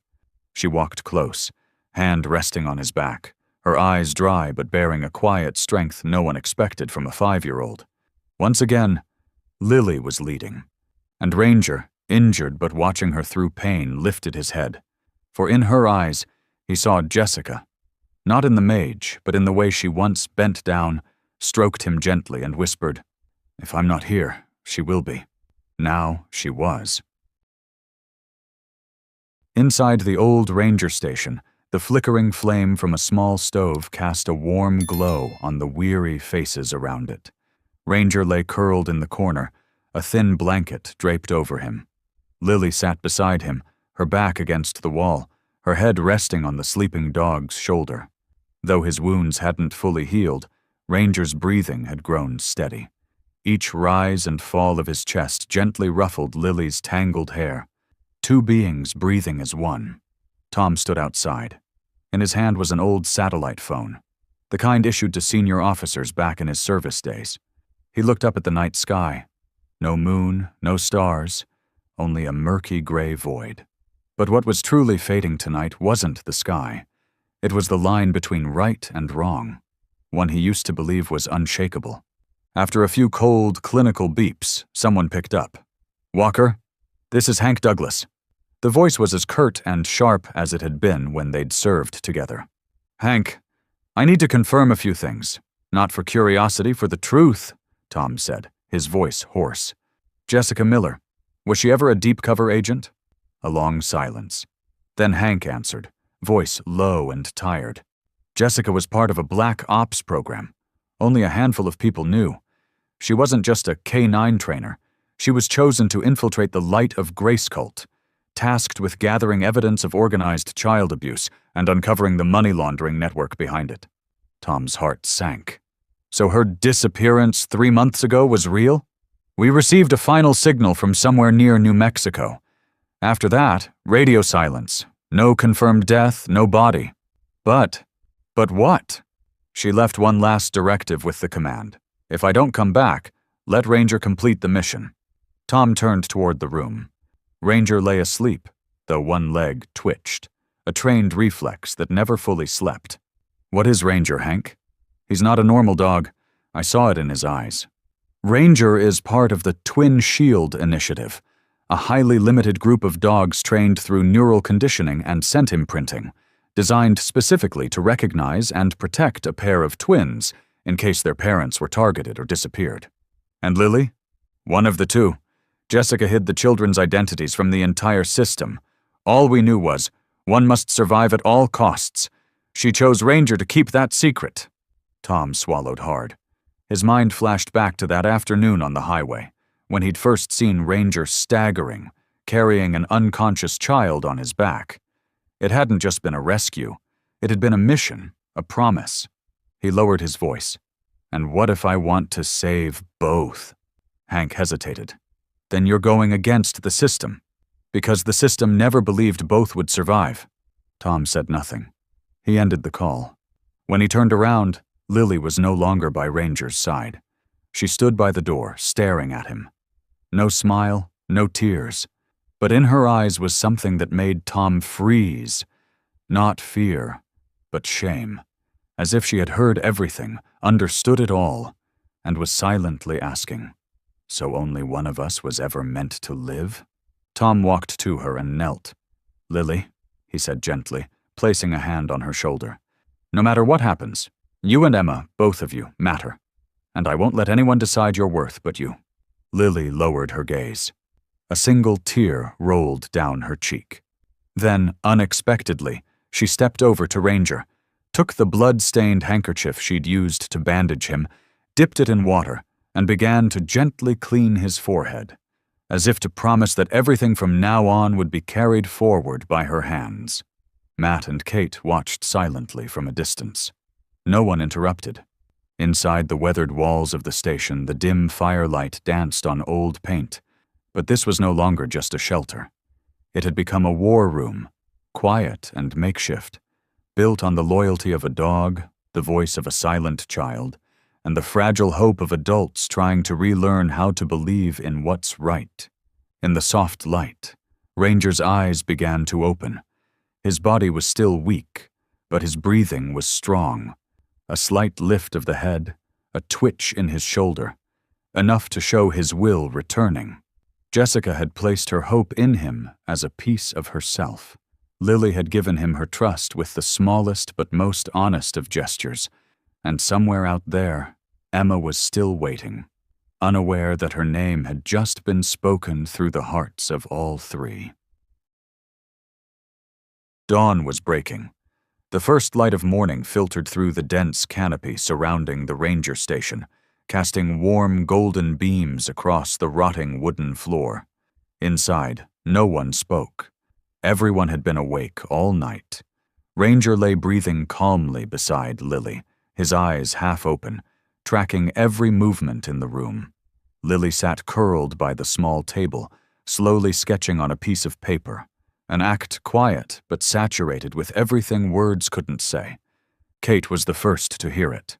She walked close, hand resting on his back, her eyes dry but bearing a quiet strength no one expected from a 5-year-old. Once again, Lily was leading, and Ranger, injured but watching her through pain, lifted his head. For in her eyes, He saw Jessica, not in the mage, but in the way she once bent down, stroked him gently, and whispered, "If I'm not here, she will be." Now she was. Inside the old ranger station, the flickering flame from a small stove cast a warm glow on the weary faces around it. Ranger lay curled in the corner, a thin blanket draped over him. Lily sat beside him, her back against the wall, her head resting on the sleeping dog's shoulder. Though his wounds hadn't fully healed, Ranger's breathing had grown steady. Each rise and fall of his chest gently ruffled Lily's tangled hair. Two beings breathing as one. Tom stood outside. In his hand was an old satellite phone, the kind issued to senior officers back in his service days. He looked up at the night sky. No moon, no stars, only a murky gray void. But what was truly fading tonight wasn't the sky. It was the line between right and wrong, one he used to believe was unshakable. After a few cold, clinical beeps, someone picked up. "Walker, this is Hank Douglas." The voice was as curt and sharp as it had been when they'd served together. "Hank, I need to confirm a few things. Not for curiosity, for the truth," Tom said, his voice hoarse. "Jessica Miller, was she ever a deep cover agent?" A long silence. Then Hank answered, voice low and tired. "Jessica was part of a black ops program. Only a handful of people knew. She wasn't just a K-9 trainer. She was chosen to infiltrate the Light of Grace cult, tasked with gathering evidence of organized child abuse and uncovering the money laundering network behind it." Tom's heart sank. "So her disappearance 3 months ago was real? We received a final signal from somewhere near New Mexico. After that, radio silence. No confirmed death, no body. But what? She left one last directive with the command. If I don't come back, let Ranger complete the mission." Tom turned toward the room. Ranger lay asleep, though one leg twitched, a trained reflex that never fully slept. "What is Ranger, Hank?" "He's not a normal dog. I saw it in his eyes." Ranger is part of the Twin Shield Initiative, a highly limited group of dogs trained through neural conditioning and scent imprinting, designed specifically to recognize and protect a pair of twins in case their parents were targeted or disappeared. "And Lily?" "One of the two. Jessica hid the children's identities from the entire system. All we knew was, one must survive at all costs. She chose Ranger to keep that secret." Tom swallowed hard. His mind flashed back to that afternoon on the highway, when he'd first seen Ranger staggering, carrying an unconscious child on his back. It hadn't just been a rescue. It had been a mission, a promise. He lowered his voice. "And what if I want to save both?" Hank hesitated. "Then you're going against the system, because the system never believed both would survive." Tom said nothing. He ended the call. When he turned around, Lily was no longer by Ranger's side. She stood by the door, staring at him. No smile, no tears, but in her eyes was something that made Tom freeze. Not fear, but shame, as if she had heard everything, understood it all, and was silently asking, "So only one of us was ever meant to live?" Tom walked to her and knelt. "Lily," he said gently, placing a hand on her shoulder, "no matter what happens, you and Emma, both of you, matter. And I won't let anyone decide your worth but you." Lily lowered her gaze. A single tear rolled down her cheek. Then, unexpectedly, she stepped over to Ranger, took the blood-stained handkerchief she'd used to bandage him, dipped it in water, and began to gently clean his forehead, as if to promise that everything from now on would be carried forward by her hands. Matt and Kate watched silently from a distance. No one interrupted. Inside the weathered walls of the station, the dim firelight danced on old paint, but this was no longer just a shelter. It had become a war room, quiet and makeshift, built on the loyalty of a dog, the voice of a silent child, and the fragile hope of adults trying to relearn how to believe in what's right. In the soft light, Ranger's eyes began to open. His body was still weak, but his breathing was strong. A slight lift of the head, a twitch in his shoulder, enough to show his will returning. Jessica had placed her hope in him as a piece of herself. Lily had given him her trust with the smallest but most honest of gestures, and somewhere out there, Emma was still waiting, unaware that her name had just been spoken through the hearts of all three. Dawn was breaking. The first light of morning filtered through the dense canopy surrounding the ranger station, casting warm golden beams across the rotting wooden floor. Inside, no one spoke. Everyone had been awake all night. Ranger lay breathing calmly beside Lily, his eyes half open, tracking every movement in the room. Lily sat curled by the small table, slowly sketching on a piece of paper, an act quiet but saturated with everything words couldn't say. Kate was the first to hear it,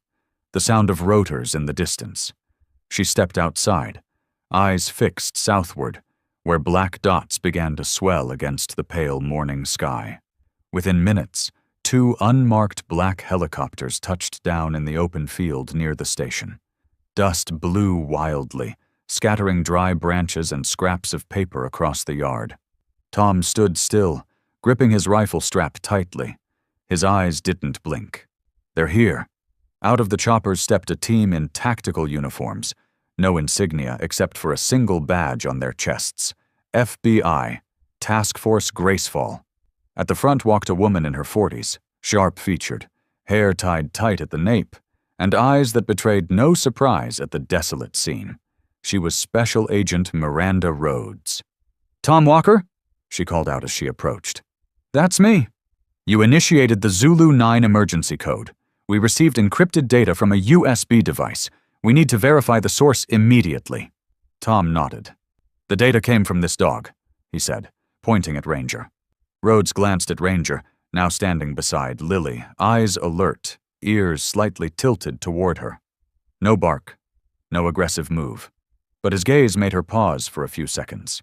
the sound of rotors in the distance. She stepped outside, eyes fixed southward, where black dots began to swell against the pale morning sky. Within minutes, 2 unmarked black helicopters touched down in the open field near the station. Dust blew wildly, scattering dry branches and scraps of paper across the yard. Tom stood still, gripping his rifle strap tightly. His eyes didn't blink. They're here. Out of the choppers stepped a team in tactical uniforms, no insignia except for a single badge on their chests. FBI, Task Force Gracefall. At the front walked a woman in her 40s, sharp-featured, hair tied tight at the nape, and eyes that betrayed no surprise at the desolate scene. She was Special Agent Miranda Rhodes. "Tom Walker?" she called out as she approached. "That's me. You initiated the Zulu 9 emergency code. We received encrypted data from a USB device. We need to verify the source immediately." Tom nodded. "The data came from this dog," he said, pointing at Ranger. Rhodes glanced at Ranger, now standing beside Lily, eyes alert, ears slightly tilted toward her. No bark, no aggressive move, but his gaze made her pause for a few seconds.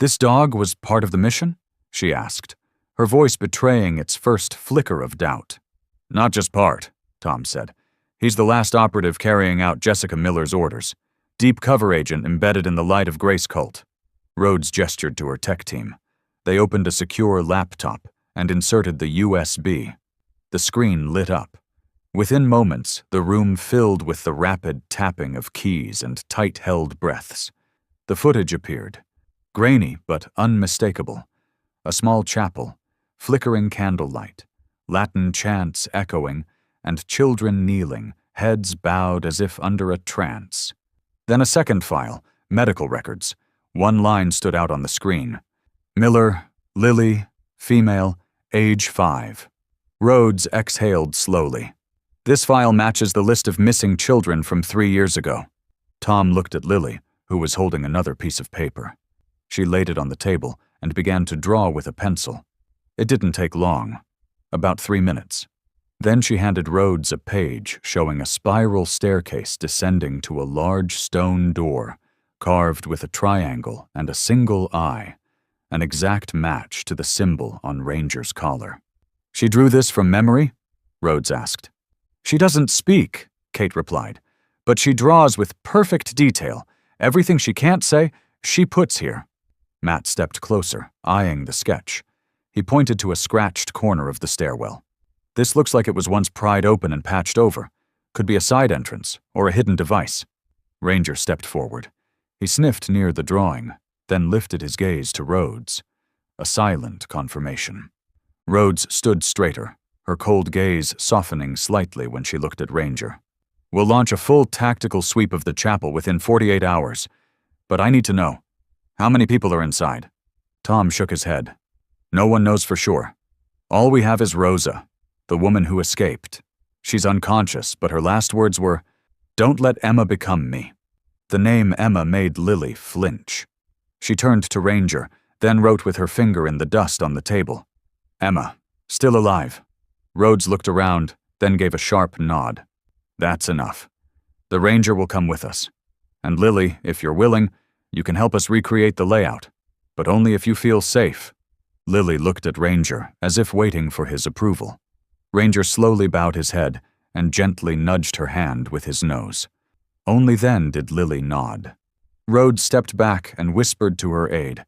"This dog was part of the mission?" she asked, her voice betraying its first flicker of doubt. "Not just part," Tom said. "He's the last operative carrying out Jessica Miller's orders. Deep cover agent embedded in the Light of Grace cult." Rhodes gestured to her tech team. They opened a secure laptop and inserted the USB. The screen lit up. Within moments, the room filled with the rapid tapping of keys and tight-held breaths. The footage appeared, grainy but unmistakable. A small chapel, flickering candlelight, Latin chants echoing, and children kneeling, heads bowed as if under a trance. Then a second file, medical records. One line stood out on the screen. Miller, Lily, female, age 5. Rhodes exhaled slowly. "This file matches the list of missing children from 3 years ago." Tom looked at Lily, who was holding another piece of paper. She laid it on the table and began to draw with a pencil. It didn't take long, about 3 minutes. Then she handed Rhodes a page showing a spiral staircase descending to a large stone door, carved with a triangle and a single eye, an exact match to the symbol on Ranger's collar. "She drew this from memory?" Rhodes asked. "She doesn't speak," Kate replied, "but she draws with perfect detail. Everything she can't say, she puts here." Matt stepped closer, eyeing the sketch. He pointed to a scratched corner of the stairwell. "This looks like it was once pried open and patched over. Could be a side entrance or a hidden device." Ranger stepped forward. He sniffed near the drawing, then lifted his gaze to Rhodes. A silent confirmation. Rhodes stood straighter, her cold gaze softening slightly when she looked at Ranger. "We'll launch a full tactical sweep of the chapel within 48 hours. But I need to know, how many people are inside?" Tom shook his head. "No one knows for sure. All we have is Rosa, the woman who escaped. She's unconscious, but her last words were, 'Don't let Emma become me.'" The name Emma made Lily flinch. She turned to Ranger, then wrote with her finger in the dust on the table. "Emma, still alive." Rhodes looked around, then gave a sharp nod. "That's enough. The Ranger will come with us. And Lily, if you're willing, you can help us recreate the layout, but only if you feel safe." Lily looked at Ranger, as if waiting for his approval. Ranger slowly bowed his head and gently nudged her hand with his nose. Only then did Lily nod. Rhodes stepped back and whispered to her aide,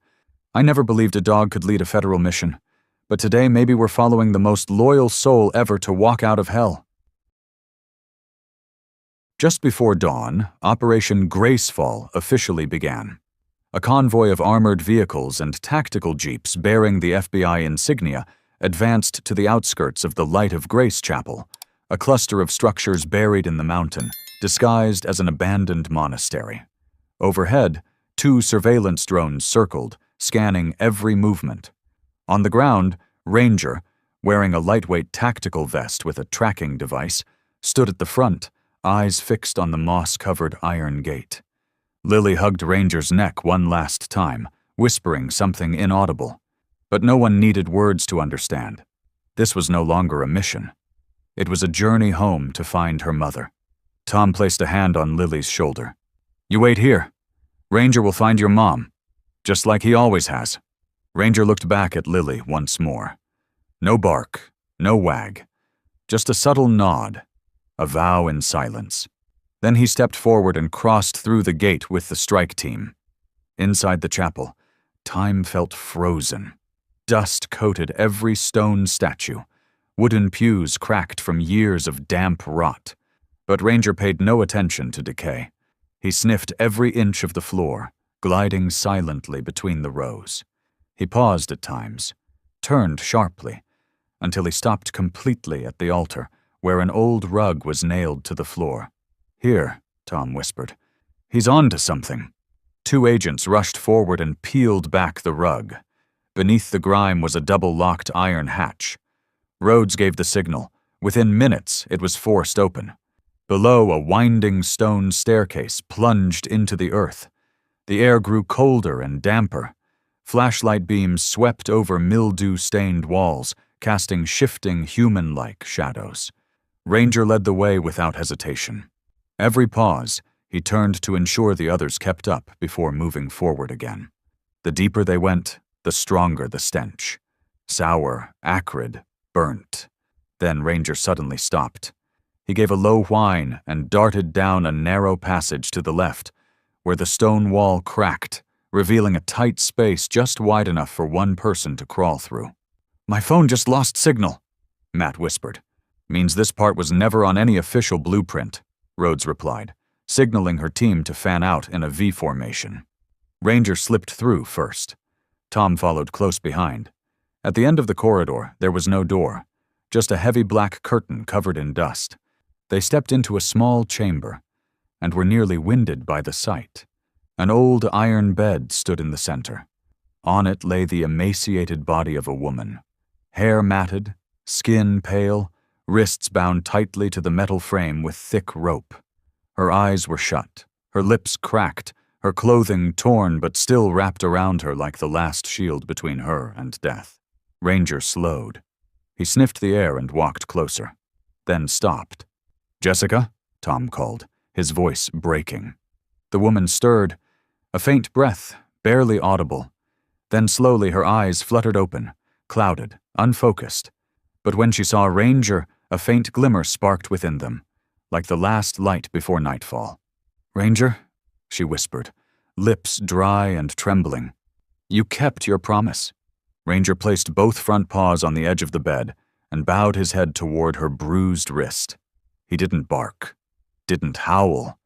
"I never believed a dog could lead a federal mission, but today maybe we're following the most loyal soul ever to walk out of hell. Just before dawn, Operation Gracefall officially began. A convoy of armored vehicles and tactical jeeps bearing the FBI insignia advanced to the outskirts of the Light of Grace Chapel, a cluster of structures buried in the mountain, disguised as an abandoned monastery. Overhead, 2 surveillance drones circled, scanning every movement. On the ground, Ranger, wearing a lightweight tactical vest with a tracking device, stood at the front, eyes fixed on the moss-covered iron gate. Lily hugged Ranger's neck one last time, whispering something inaudible. But no one needed words to understand. This was no longer a mission. It was a journey home to find her mother. Tom placed a hand on Lily's shoulder. "You wait here. Ranger will find your mom, just like he always has." Ranger looked back at Lily once more. No bark, no wag, just a subtle nod, a vow in silence. Then he stepped forward and crossed through the gate with the strike team. Inside the chapel, time felt frozen. Dust coated every stone statue. Wooden pews cracked from years of damp rot. But Ranger paid no attention to decay. He sniffed every inch of the floor, gliding silently between the rows. He paused at times, turned sharply, until he stopped completely at the altar, where an old rug was nailed to the floor. "Here," Tom whispered. "He's on to something." 2 agents rushed forward and peeled back the rug. Beneath the grime was a double-locked iron hatch. Rhodes gave the signal. Within minutes, it was forced open. Below, a winding stone staircase plunged into the earth. The air grew colder and damper. Flashlight beams swept over mildew-stained walls, casting shifting human-like shadows. Ranger led the way without hesitation. Every pause, he turned to ensure the others kept up before moving forward again. The deeper they went, the stronger the stench. Sour, acrid, burnt. Then Ranger suddenly stopped. He gave a low whine and darted down a narrow passage to the left, where the stone wall cracked, revealing a tight space just wide enough for one person to crawl through. "My phone just lost signal," Matt whispered. "Means this part was never on any official blueprint," Rhodes replied, signaling her team to fan out in a V formation. Ranger slipped through first. Tom followed close behind. At the end of the corridor, there was no door, just a heavy black curtain covered in dust. They stepped into a small chamber, and were nearly winded by the sight. An old iron bed stood in the center. On it lay the emaciated body of a woman. Hair matted, skin pale, wrists bound tightly to the metal frame with thick rope. Her eyes were shut, her lips cracked, her clothing torn but still wrapped around her like the last shield between her and death. Ranger slowed. He sniffed the air and walked closer, then stopped. "Jessica?" Tom called, his voice breaking. The woman stirred, a faint breath, barely audible. Then slowly her eyes fluttered open, clouded, unfocused. But when she saw Ranger, a faint glimmer sparked within them, like the last light before nightfall. "Ranger?" she whispered, lips dry and trembling. "You kept your promise." Ranger placed both front paws on the edge of the bed and bowed his head toward her bruised wrist. He didn't bark, didn't howl,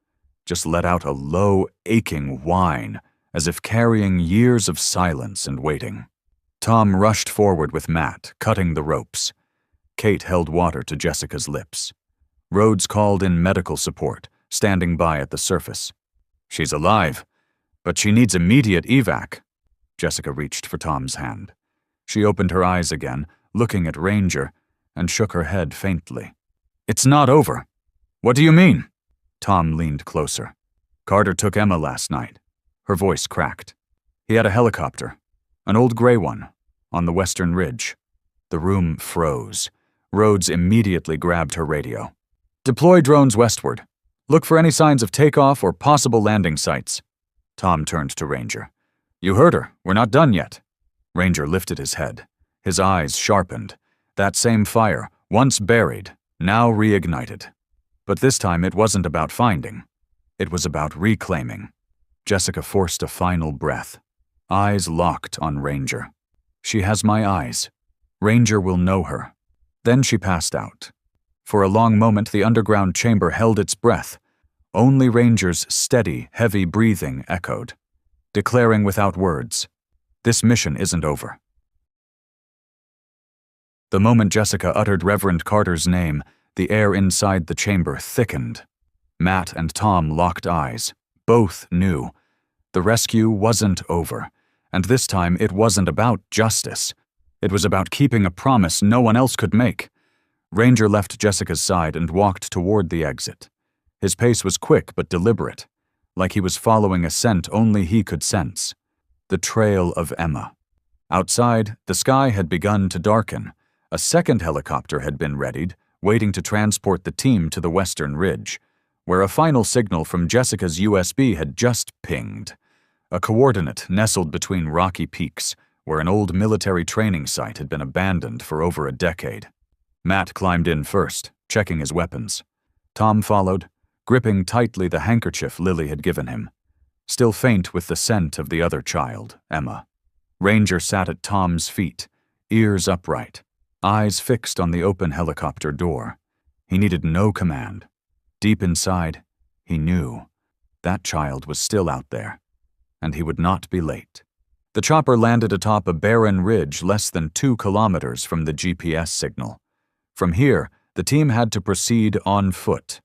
just let out a low, aching whine, as if carrying years of silence and waiting. Tom rushed forward with Matt, cutting the ropes. Kate held water to Jessica's lips. Rhodes called in medical support, standing by at the surface. "She's alive, but she needs immediate evac." Jessica reached for Tom's hand. She opened her eyes again, looking at Ranger, and shook her head faintly. "It's not over." "What do you mean?" Tom leaned closer. "Carter took Emma last night." Her voice cracked. "He had a helicopter, an old gray one, on the western ridge." The room froze. Rhodes immediately grabbed her radio. "Deploy drones westward. Look for any signs of takeoff or possible landing sites." Tom turned to Ranger. "You heard her. We're not done yet." Ranger lifted his head. His eyes sharpened. That same fire, once buried, now reignited. But this time it wasn't about finding. It was about reclaiming. Jessica forced a final breath. Eyes locked on Ranger. "She has my eyes." Ranger will know her. Then she passed out. For a long moment, the underground chamber held its breath. Only Ranger's steady, heavy breathing echoed, declaring without words, "This mission isn't over." The moment Jessica uttered Reverend Carter's name, the air inside the chamber thickened. Matt and Tom locked eyes. Both knew. The rescue wasn't over, and this time it wasn't about justice. It was about keeping a promise no one else could make. Ranger left Jessica's side and walked toward the exit. His pace was quick but deliberate, like he was following a scent only he could sense. The trail of Emma. Outside, the sky had begun to darken. A second helicopter had been readied, waiting to transport the team to the western ridge, where a final signal from Jessica's USB had just pinged. A coordinate nestled between rocky peaks, where an old military training site had been abandoned for over a decade. Matt climbed in first, checking his weapons. Tom followed, gripping tightly the handkerchief Lily had given him, still faint with the scent of the other child, Emma. Ranger sat at Tom's feet, ears upright, eyes fixed on the open helicopter door. He needed no command. Deep inside, he knew that child was still out there, and he would not be late. The chopper landed atop a barren ridge less than 2 kilometers from the GPS signal. From here, the team had to proceed on foot.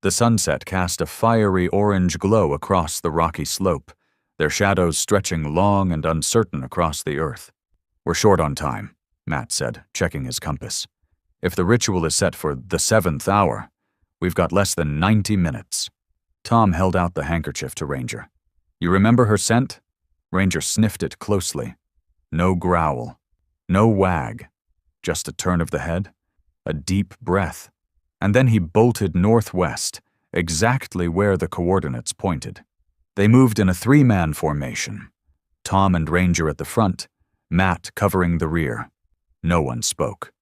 The sunset cast a fiery orange glow across the rocky slope, their shadows stretching long and uncertain across the earth. "We're short on time," Matt said, checking his compass. "If the ritual is set for the 7th hour, we've got less than 90 minutes. Tom held out the handkerchief to Ranger. "You remember her scent?" Ranger sniffed it closely. No growl, no wag, just a turn of the head, a deep breath, and then he bolted northwest, exactly where the coordinates pointed. They moved in a 3-man formation, Tom and Ranger at the front, Matt covering the rear. No one spoke.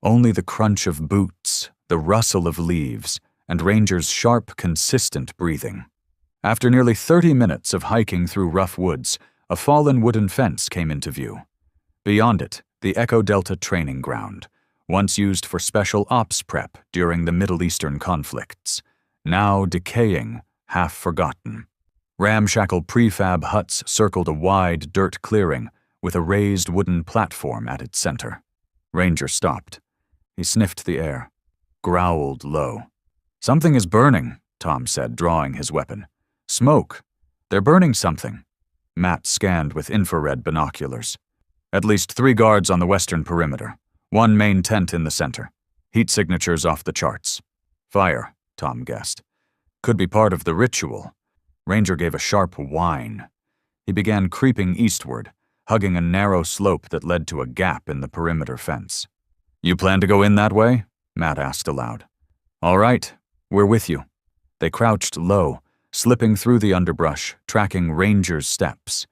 Only the crunch of boots, the rustle of leaves, and Ranger's sharp, consistent breathing. After nearly 30 minutes of hiking through rough woods, a fallen wooden fence came into view. Beyond it, the Echo Delta training ground, once used for special ops prep during the Middle Eastern conflicts, now decaying, half forgotten. Ramshackle prefab huts circled a wide dirt clearing with a raised wooden platform at its center. Ranger stopped. He sniffed the air, growled low. "Something is burning," Tom said, drawing his weapon. "Smoke. They're burning something." Matt scanned with infrared binoculars. "At least 3 guards on the western perimeter. 1 main tent in the center. Heat signatures off the charts. Fire," Tom guessed. "Could be part of the ritual." Ranger gave a sharp whine. He began creeping eastward, hugging a narrow slope that led to a gap in the perimeter fence. "You plan to go in that way?" Matt asked aloud. "All right, we're with you." They crouched low, slipping through the underbrush, tracking Ranger's steps.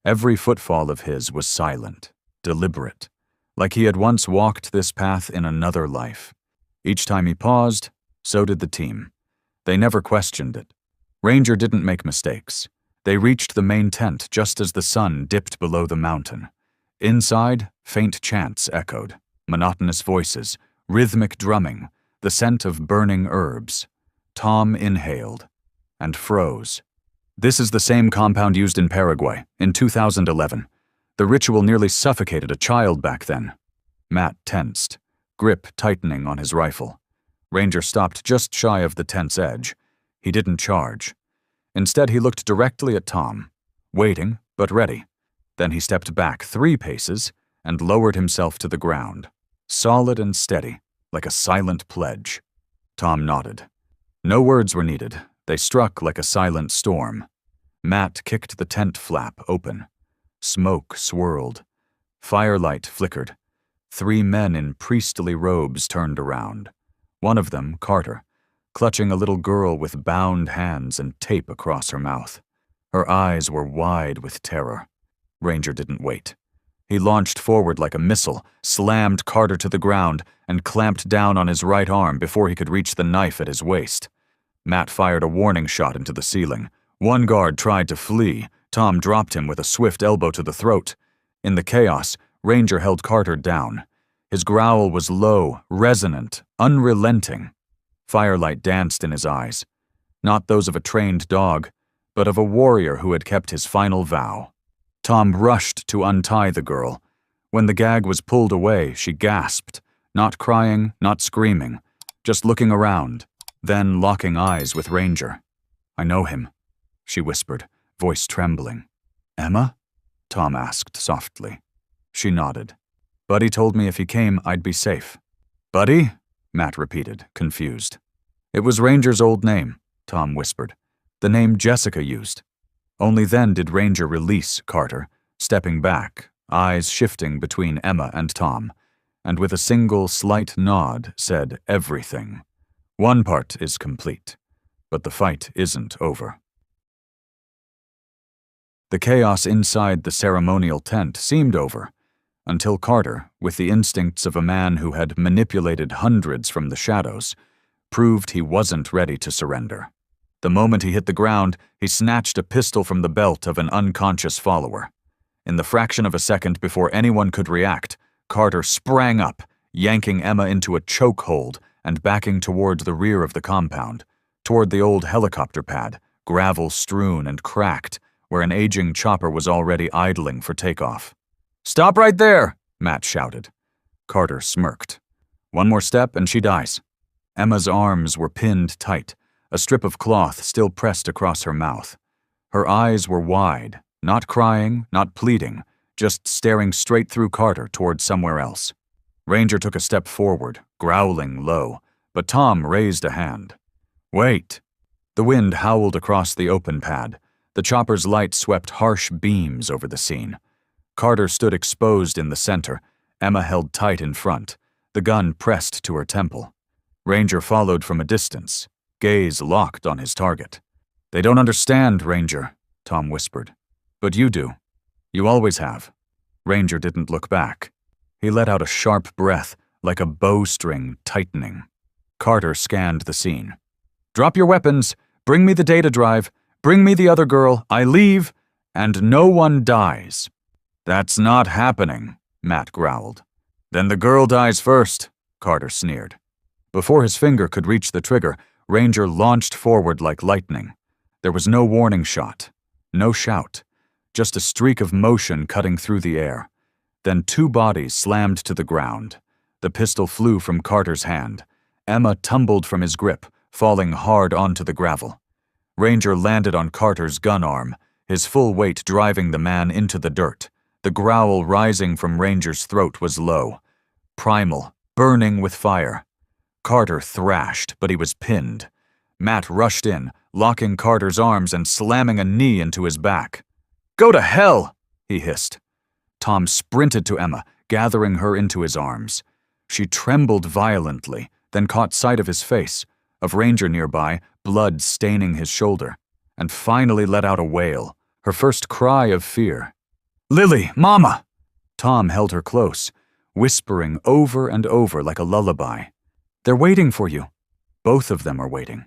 Every footfall of his was silent, deliberate, like he had once walked this path in another life. Each time he paused, so did the team. They never questioned it. Ranger didn't make mistakes. They reached the main tent just as the sun dipped below the mountain. Inside, faint chants echoed, monotonous voices, rhythmic drumming, the scent of burning herbs. Tom inhaled and froze. "This is the same compound used in Paraguay in 2011. The ritual nearly suffocated a child back then." Matt tensed, grip tightening on his rifle. Ranger stopped just shy of the tent's edge. He didn't charge. Instead, he looked directly at Tom, waiting but ready. Then he stepped back 3 paces and lowered himself to the ground, solid and steady, like a silent pledge. Tom nodded. No words were needed. They struck like a silent storm. Matt kicked the tent flap open. Smoke swirled. Firelight flickered. 3 men in priestly robes turned around. One of them, Carter, clutching a little girl with bound hands and tape across her mouth. Her eyes were wide with terror. Ranger didn't wait. He launched forward like a missile, slammed Carter to the ground, and clamped down on his right arm before he could reach the knife at his waist. Matt fired a warning shot into the ceiling. 1 guard tried to flee. Tom dropped him with a swift elbow to the throat. In the chaos, Ranger held Carter down. His growl was low, resonant, unrelenting. Firelight danced in his eyes, not those of a trained dog, but of a warrior who had kept his final vow. Tom rushed to untie the girl. When the gag was pulled away, she gasped, not crying, not screaming, just looking around, then locking eyes with Ranger. "I know him," she whispered, voice trembling. "Emma?" Tom asked softly. She nodded. "Buddy told me if he came, I'd be safe." "Buddy?" Matt repeated, confused. "It was Ranger's old name," Tom whispered. "The name Jessica used." Only then did Ranger release Carter, stepping back, eyes shifting between Emma and Tom, and with a single slight nod said everything. "One part is complete, but the fight isn't over." The chaos inside the ceremonial tent seemed over, until Carter, with the instincts of a man who had manipulated hundreds from the shadows, proved he wasn't ready to surrender. The moment he hit the ground, he snatched a pistol from the belt of an unconscious follower. In the fraction of a second before anyone could react, Carter sprang up, yanking Emma into a chokehold and backing toward the rear of the compound, toward the old helicopter pad, gravel-strewn and cracked, where an aging chopper was already idling for takeoff. "Stop right there!" Matt shouted. Carter smirked. "One more step and she dies." Emma's arms were pinned tight, a strip of cloth still pressed across her mouth. Her eyes were wide, not crying, not pleading, just staring straight through Carter toward somewhere else. Ranger took a step forward, growling low, but Tom raised a hand. "Wait!" The wind howled across the open pad. The chopper's light swept harsh beams over the scene. Carter stood exposed in the center, Emma held tight in front, the gun pressed to her temple. Ranger followed from a distance, gaze locked on his target. "They don't understand, Ranger," Tom whispered. "But you do. You always have." Ranger didn't look back. He let out a sharp breath, like a bowstring tightening. Carter scanned the scene. "Drop your weapons. Bring me the data drive. Bring me the other girl. I leave. And no one dies." "That's not happening," Matt growled. "Then the girl dies first," Carter sneered. Before his finger could reach the trigger, Ranger launched forward like lightning. There was no warning shot, no shout, just a streak of motion cutting through the air. Then two bodies slammed to the ground. The pistol flew from Carter's hand. Emma tumbled from his grip, falling hard onto the gravel. Ranger landed on Carter's gun arm, his full weight driving the man into the dirt. The growl rising from Ranger's throat was low, primal, burning with fire. Carter thrashed, but he was pinned. Matt rushed in, locking Carter's arms and slamming a knee into his back. "Go to hell!" he hissed. Tom sprinted to Emma, gathering her into his arms. She trembled violently, then caught sight of his face, of Ranger nearby, blood staining his shoulder, and finally let out a wail, her first cry of fear. "Lily, Mama!" Tom held her close, whispering over and over like a lullaby. "They're waiting for you." "Both of them are waiting."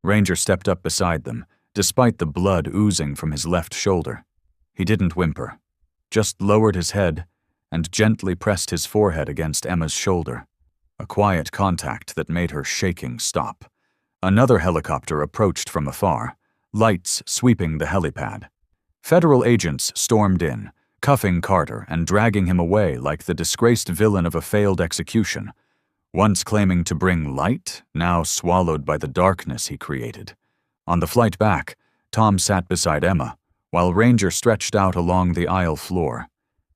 Ranger stepped up beside them, despite the blood oozing from his left shoulder. He didn't whimper, just lowered his head and gently pressed his forehead against Emma's shoulder, a quiet contact that made her shaking stop. Another helicopter approached from afar, lights sweeping the helipad. Federal agents stormed in, cuffing Carter and dragging him away like the disgraced villain of a failed execution. Once claiming to bring light, now swallowed by the darkness he created. On the flight back, Tom sat beside Emma, while Ranger stretched out along the aisle floor.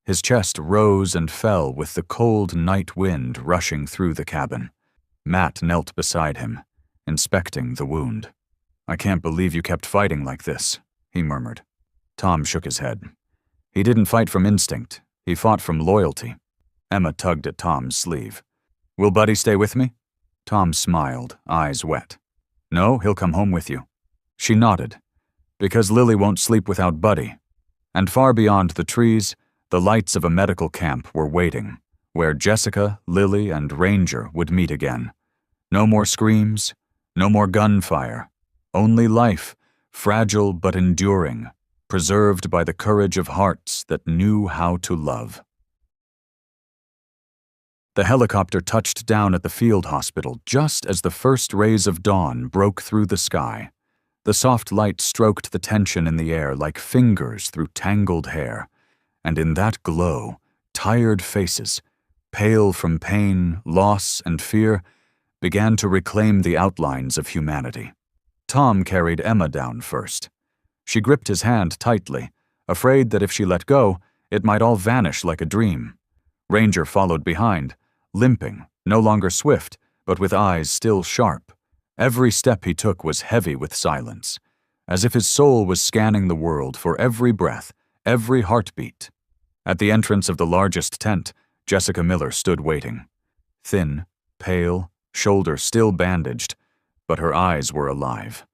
His chest rose and fell with the cold night wind rushing through the cabin. Matt knelt beside him, inspecting the wound. "I can't believe you kept fighting like this," he murmured. Tom shook his head. He didn't fight from instinct. He fought from loyalty. Emma tugged at Tom's sleeve. "Will Buddy stay with me?" Tom smiled, eyes wet. "No, he'll come home with you." She nodded. "Because Lily won't sleep without Buddy." And far beyond the trees, the lights of a medical camp were waiting, where Jessica, Lily, and Ranger would meet again. No more screams, no more gunfire. Only life, fragile but enduring, preserved by the courage of hearts that knew how to love. The helicopter touched down at the field hospital just as the first rays of dawn broke through the sky. The soft light stroked the tension in the air like fingers through tangled hair, and in that glow, tired faces, pale from pain, loss, and fear, began to reclaim the outlines of humanity. Tom carried Emma down first. She gripped his hand tightly, afraid that if she let go, it might all vanish like a dream. Ranger followed behind, limping, no longer swift, but with eyes still sharp. Every step he took was heavy with silence, as if his soul was scanning the world for every breath, every heartbeat. At the entrance of the largest tent, Jessica Miller stood waiting. Thin, pale, shoulder still bandaged, but her eyes were alive.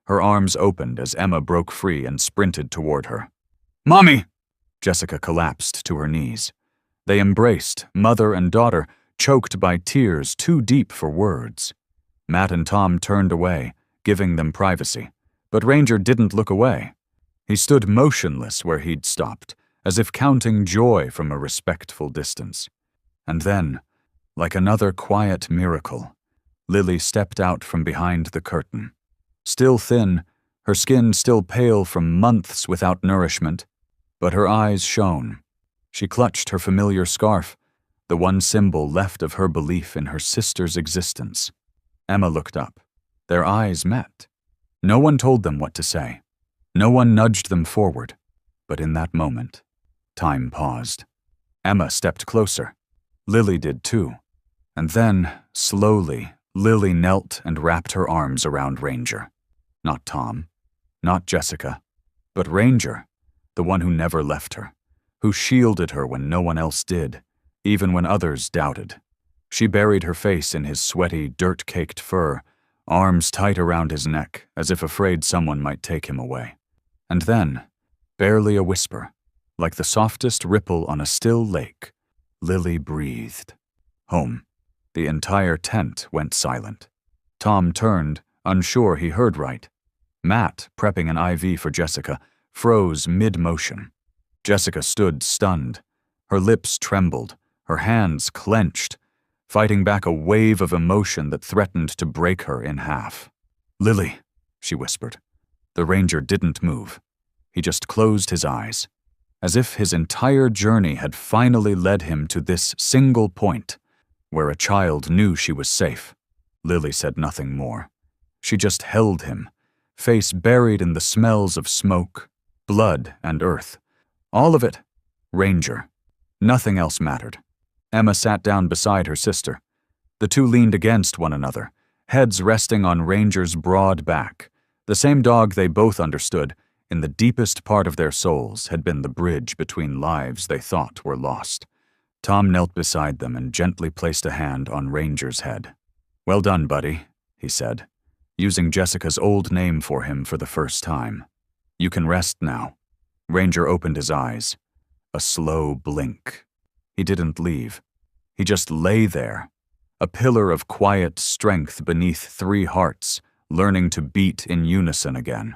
Her arms opened as Emma broke free and sprinted toward her. "Mommy!" Jessica collapsed to her knees. They embraced, mother and daughter, choked by tears too deep for words. Matt and Tom turned away, giving them privacy, but Ranger didn't look away. He stood motionless where he'd stopped, as if counting joy from a respectful distance. And then, like another quiet miracle, Lily stepped out from behind the curtain. Still thin, her skin still pale from months without nourishment, but her eyes shone. She clutched her familiar scarf, the one symbol left of her belief in her sister's existence. Emma looked up. Their eyes met. No one told them what to say. No one nudged them forward. But in that moment, time paused. Emma stepped closer. Lily did too. And then, slowly, Lily knelt and wrapped her arms around Ranger. Not Tom, not Jessica, but Ranger, the one who never left her, who shielded her when no one else did, even when others doubted. She buried her face in his sweaty, dirt-caked fur, arms tight around his neck, as if afraid someone might take him away. And then, barely a whisper, like the softest ripple on a still lake, Lily breathed. Home. The entire tent went silent. Tom turned, unsure he heard right. Matt, prepping an IV for Jessica, froze mid-motion. Jessica stood stunned. Her lips trembled, her hands clenched, fighting back a wave of emotion that threatened to break her in half. "Lily," she whispered. The Ranger didn't move. He just closed his eyes, as if his entire journey had finally led him to this single point, where a child knew she was safe. Lily said nothing more. She just held him, face buried in the smells of smoke, blood, and earth. All of it. Ranger. Nothing else mattered. Emma sat down beside her sister. The two leaned against one another, heads resting on Ranger's broad back. The same dog they both understood, in the deepest part of their souls, had been the bridge between lives they thought were lost. Tom knelt beside them and gently placed a hand on Ranger's head. "Well done, buddy," he said, using Jessica's old name for him for the first time. "You can rest now." Ranger opened his eyes. A slow blink. He didn't leave. He just lay there, a pillar of quiet strength beneath three hearts, learning to beat in unison again.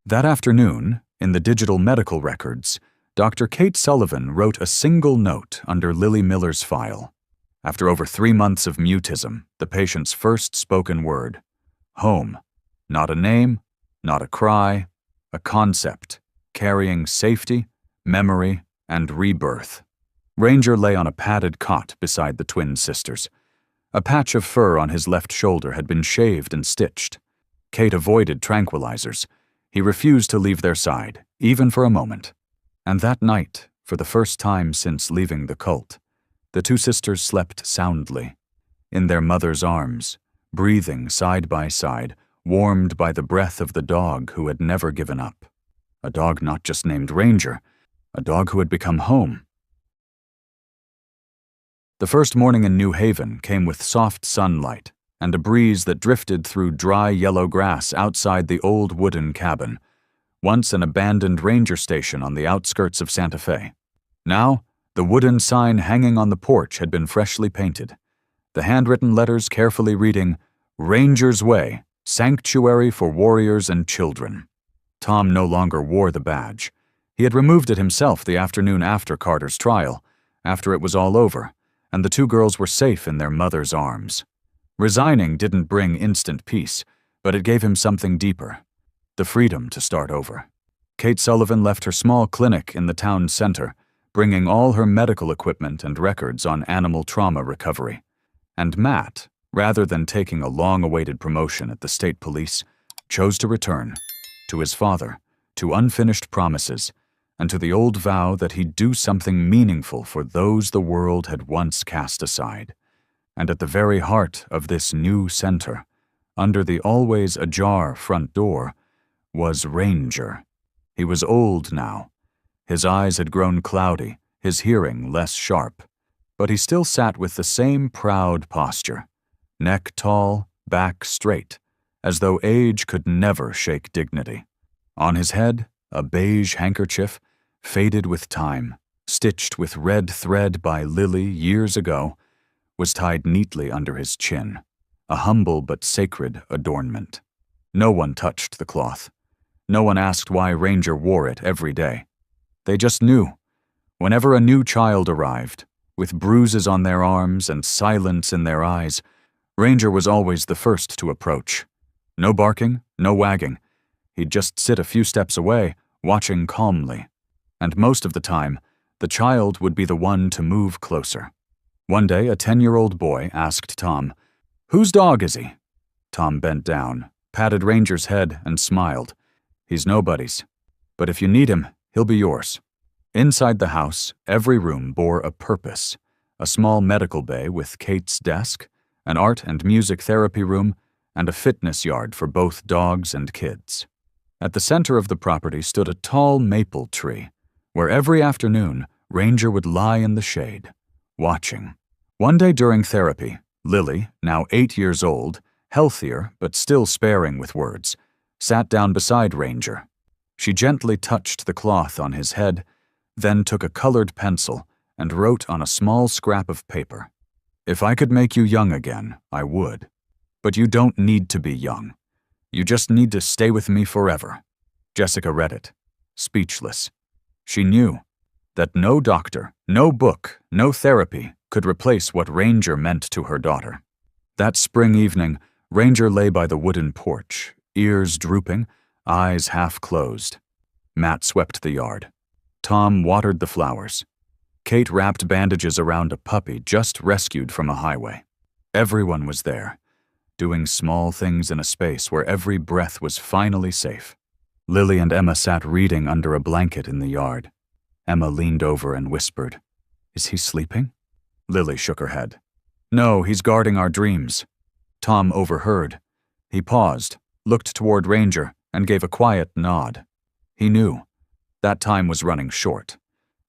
That afternoon, in the digital medical records, Dr. Kate Sullivan wrote a single note under Lily Miller's file. After over 3 months of mutism, the patient's first spoken word. Home. Not a name, not a cry, a concept, carrying safety, memory, and rebirth. Ranger lay on a padded cot beside the twin sisters. A patch of fur on his left shoulder had been shaved and stitched. Kate avoided tranquilizers. He refused to leave their side, even for a moment. And that night, for the first time since leaving the cult, the two sisters slept soundly, in their mother's arms, breathing side by side, warmed by the breath of the dog who had never given up. A dog not just named Ranger, a dog who had become home. The first morning in New Haven came with soft sunlight and a breeze that drifted through dry yellow grass outside the old wooden cabin, once an abandoned ranger station on the outskirts of Santa Fe. Now, the wooden sign hanging on the porch had been freshly painted, the handwritten letters carefully reading, "Ranger's Way, Sanctuary for Warriors and Children." Tom no longer wore the badge. He had removed it himself the afternoon after Carter's trial, after it was all over, and the two girls were safe in their mother's arms. Resigning didn't bring instant peace, but it gave him something deeper: the freedom to start over. Kate Sullivan left her small clinic in the town center, bringing all her medical equipment and records on animal trauma recovery. And Matt, rather than taking a long-awaited promotion at the state police, chose to return to his father, to unfinished promises, and to the old vow that he'd do something meaningful for those the world had once cast aside. And at the very heart of this new center, under the always ajar front door, was Ranger. He was old now. His eyes had grown cloudy, his hearing less sharp, but he still sat with the same proud posture, neck tall, back straight, as though age could never shake dignity. On his head, a beige handkerchief, faded with time, stitched with red thread by Lily years ago, was tied neatly under his chin, a humble but sacred adornment. No one touched the cloth. No one asked why Ranger wore it every day. They just knew. Whenever a new child arrived, with bruises on their arms and silence in their eyes, Ranger was always the first to approach. No barking, no wagging. He'd just sit a few steps away, watching calmly. And most of the time, the child would be the one to move closer. One day, a 10-year-old boy asked Tom, "Whose dog is he?" Tom bent down, patted Ranger's head, and smiled. "He's nobody's. But if you need him, he'll be yours." Inside the house, every room bore a purpose: a small medical bay with Kate's desk, an art and music therapy room, and a fitness yard for both dogs and kids. At the center of the property stood a tall maple tree, where every afternoon Ranger would lie in the shade, watching. One day during therapy, Lily, now 8 years old, healthier but still sparing with words, sat down beside Ranger. She gently touched the cloth on his head, then took a colored pencil and wrote on a small scrap of paper, "If I could make you young again, I would. But you don't need to be young. You just need to stay with me forever." Jessica read it, speechless. She knew that no doctor, no book, no therapy could replace what Ranger meant to her daughter. That spring evening, Ranger lay by the wooden porch, ears drooping, eyes half closed. Matt swept the yard. Tom watered the flowers. Kate wrapped bandages around a puppy just rescued from a highway. Everyone was there, doing small things in a space where every breath was finally safe. Lily and Emma sat reading under a blanket in the yard. Emma leaned over and whispered, "Is he sleeping?" Lily shook her head. "No, he's guarding our dreams." Tom overheard. He paused, looked toward Ranger, and gave a quiet nod. He knew. That time was running short.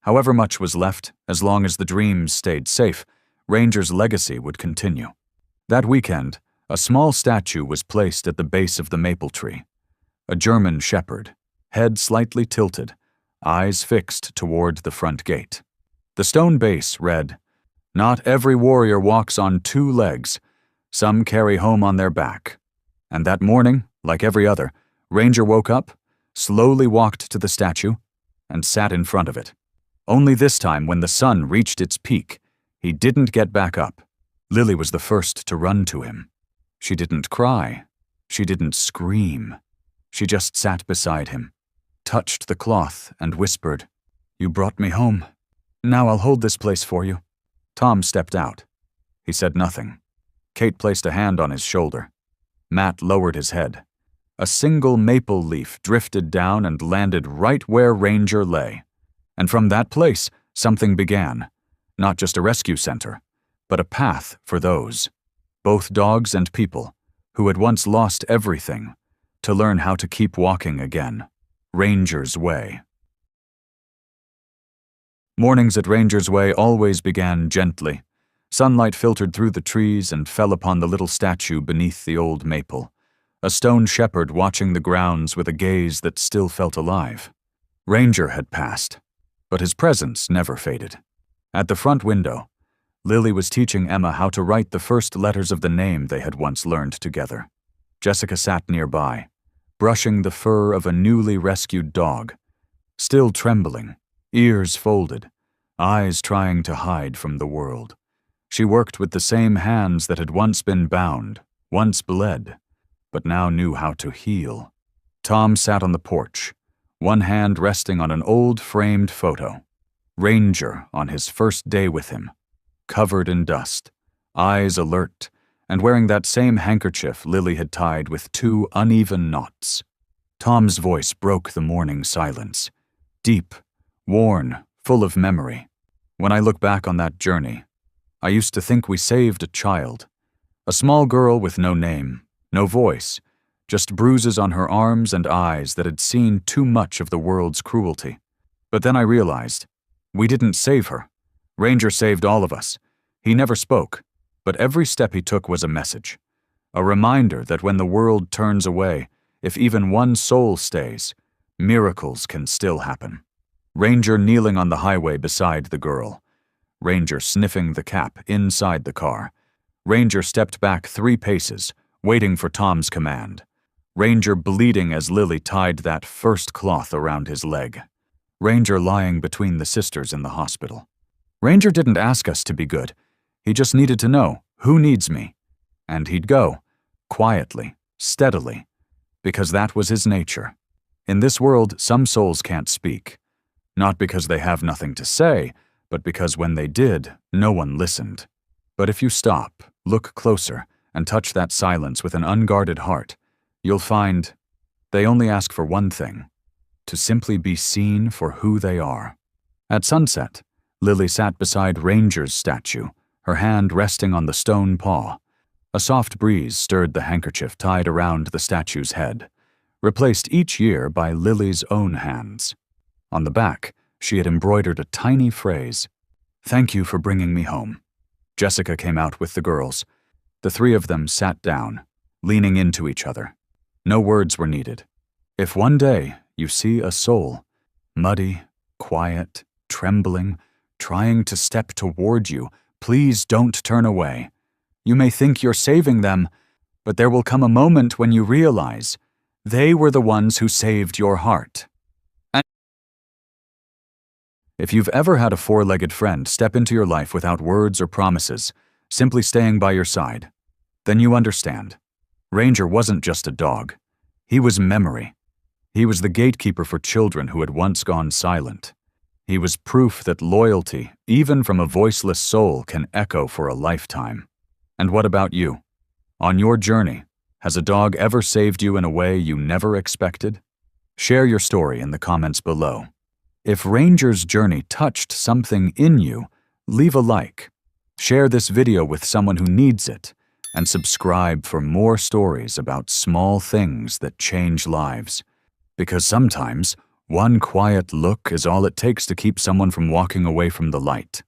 However much was left, as long as the dreams stayed safe, Ranger's legacy would continue. That weekend, a small statue was placed at the base of the maple tree. A German shepherd, head slightly tilted, eyes fixed toward the front gate. The stone base read, "Not every warrior walks on 2 legs. Some carry home on their back." And that morning, like every other, Ranger woke up, slowly walked to the statue, and sat in front of it. Only this time, when the sun reached its peak, he didn't get back up. Lily was the first to run to him. She didn't cry. She didn't scream. She just sat beside him, touched the cloth, and whispered, "You brought me home. Now I'll hold this place for you." Tom stepped out. He said nothing. Kate placed a hand on his shoulder. Matt lowered his head. A single maple leaf drifted down and landed right where Ranger lay. And from that place, something began. Not just a rescue center, but a path for those, both dogs and people, who had once lost everything, to learn how to keep walking again. Ranger's Way. Mornings at Ranger's Way always began gently. Sunlight filtered through the trees and fell upon the little statue beneath the old maple. A stone shepherd watching the grounds with a gaze that still felt alive. Ranger had passed, but his presence never faded. At the front window, Lily was teaching Emma how to write the first letters of the name they had once learned together. Jessica sat nearby, brushing the fur of a newly rescued dog, still trembling, ears folded, eyes trying to hide from the world. She worked with the same hands that had once been bound, once bled, but now knew how to heal. Tom sat on the porch, one hand resting on an old framed photo. Ranger on his first day with him, covered in dust, eyes alert, and wearing that same handkerchief Lily had tied with 2 uneven knots. Tom's voice broke the morning silence, deep, worn, full of memory. When I look back on that journey, I used to think we saved a child, a small girl with no name, no voice, just bruises on her arms and eyes that had seen too much of the world's cruelty. But then I realized, we didn't save her. Ranger saved all of us. He never spoke, but every step he took was a message, a reminder that when the world turns away, if even one soul stays, miracles can still happen. Ranger kneeling on the highway beside the girl. Ranger sniffing the cap inside the car. Ranger stepped back 3 paces, waiting for Tom's command. Ranger bleeding as Lily tied that first cloth around his leg. Ranger lying between the sisters in the hospital. Ranger didn't ask us to be good. He just needed to know, who needs me? And he'd go, quietly, steadily, because that was his nature. In this world, some souls can't speak. Not because they have nothing to say, but because when they did, no one listened. But if you stop, look closer, and touch that silence with an unguarded heart, you'll find they only ask for one thing: to simply be seen for who they are. At sunset, Lily sat beside Ranger's statue, her hand resting on the stone paw. A soft breeze stirred the handkerchief tied around the statue's head, replaced each year by Lily's own hands. On the back, she had embroidered a tiny phrase, "Thank you for bringing me home." Jessica came out with the girls. The 3 of them sat down, leaning into each other. No words were needed. If one day you see a soul, muddy, quiet, trembling, trying to step toward you, please don't turn away. You may think you're saving them, but there will come a moment when you realize they were the ones who saved your heart. And if you've ever had a 4-legged friend step into your life without words or promises, simply staying by your side, then you understand. Ranger wasn't just a dog. He was memory. He was the gatekeeper for children who had once gone silent. He was proof that loyalty, even from a voiceless soul, can echo for a lifetime. And what about you? On your journey, has a dog ever saved you in a way you never expected? Share your story in the comments below. If Ranger's journey touched something in you, leave a like. Share this video with someone who needs it, and subscribe for more stories about small things that change lives. Because sometimes, one quiet look is all it takes to keep someone from walking away from the light.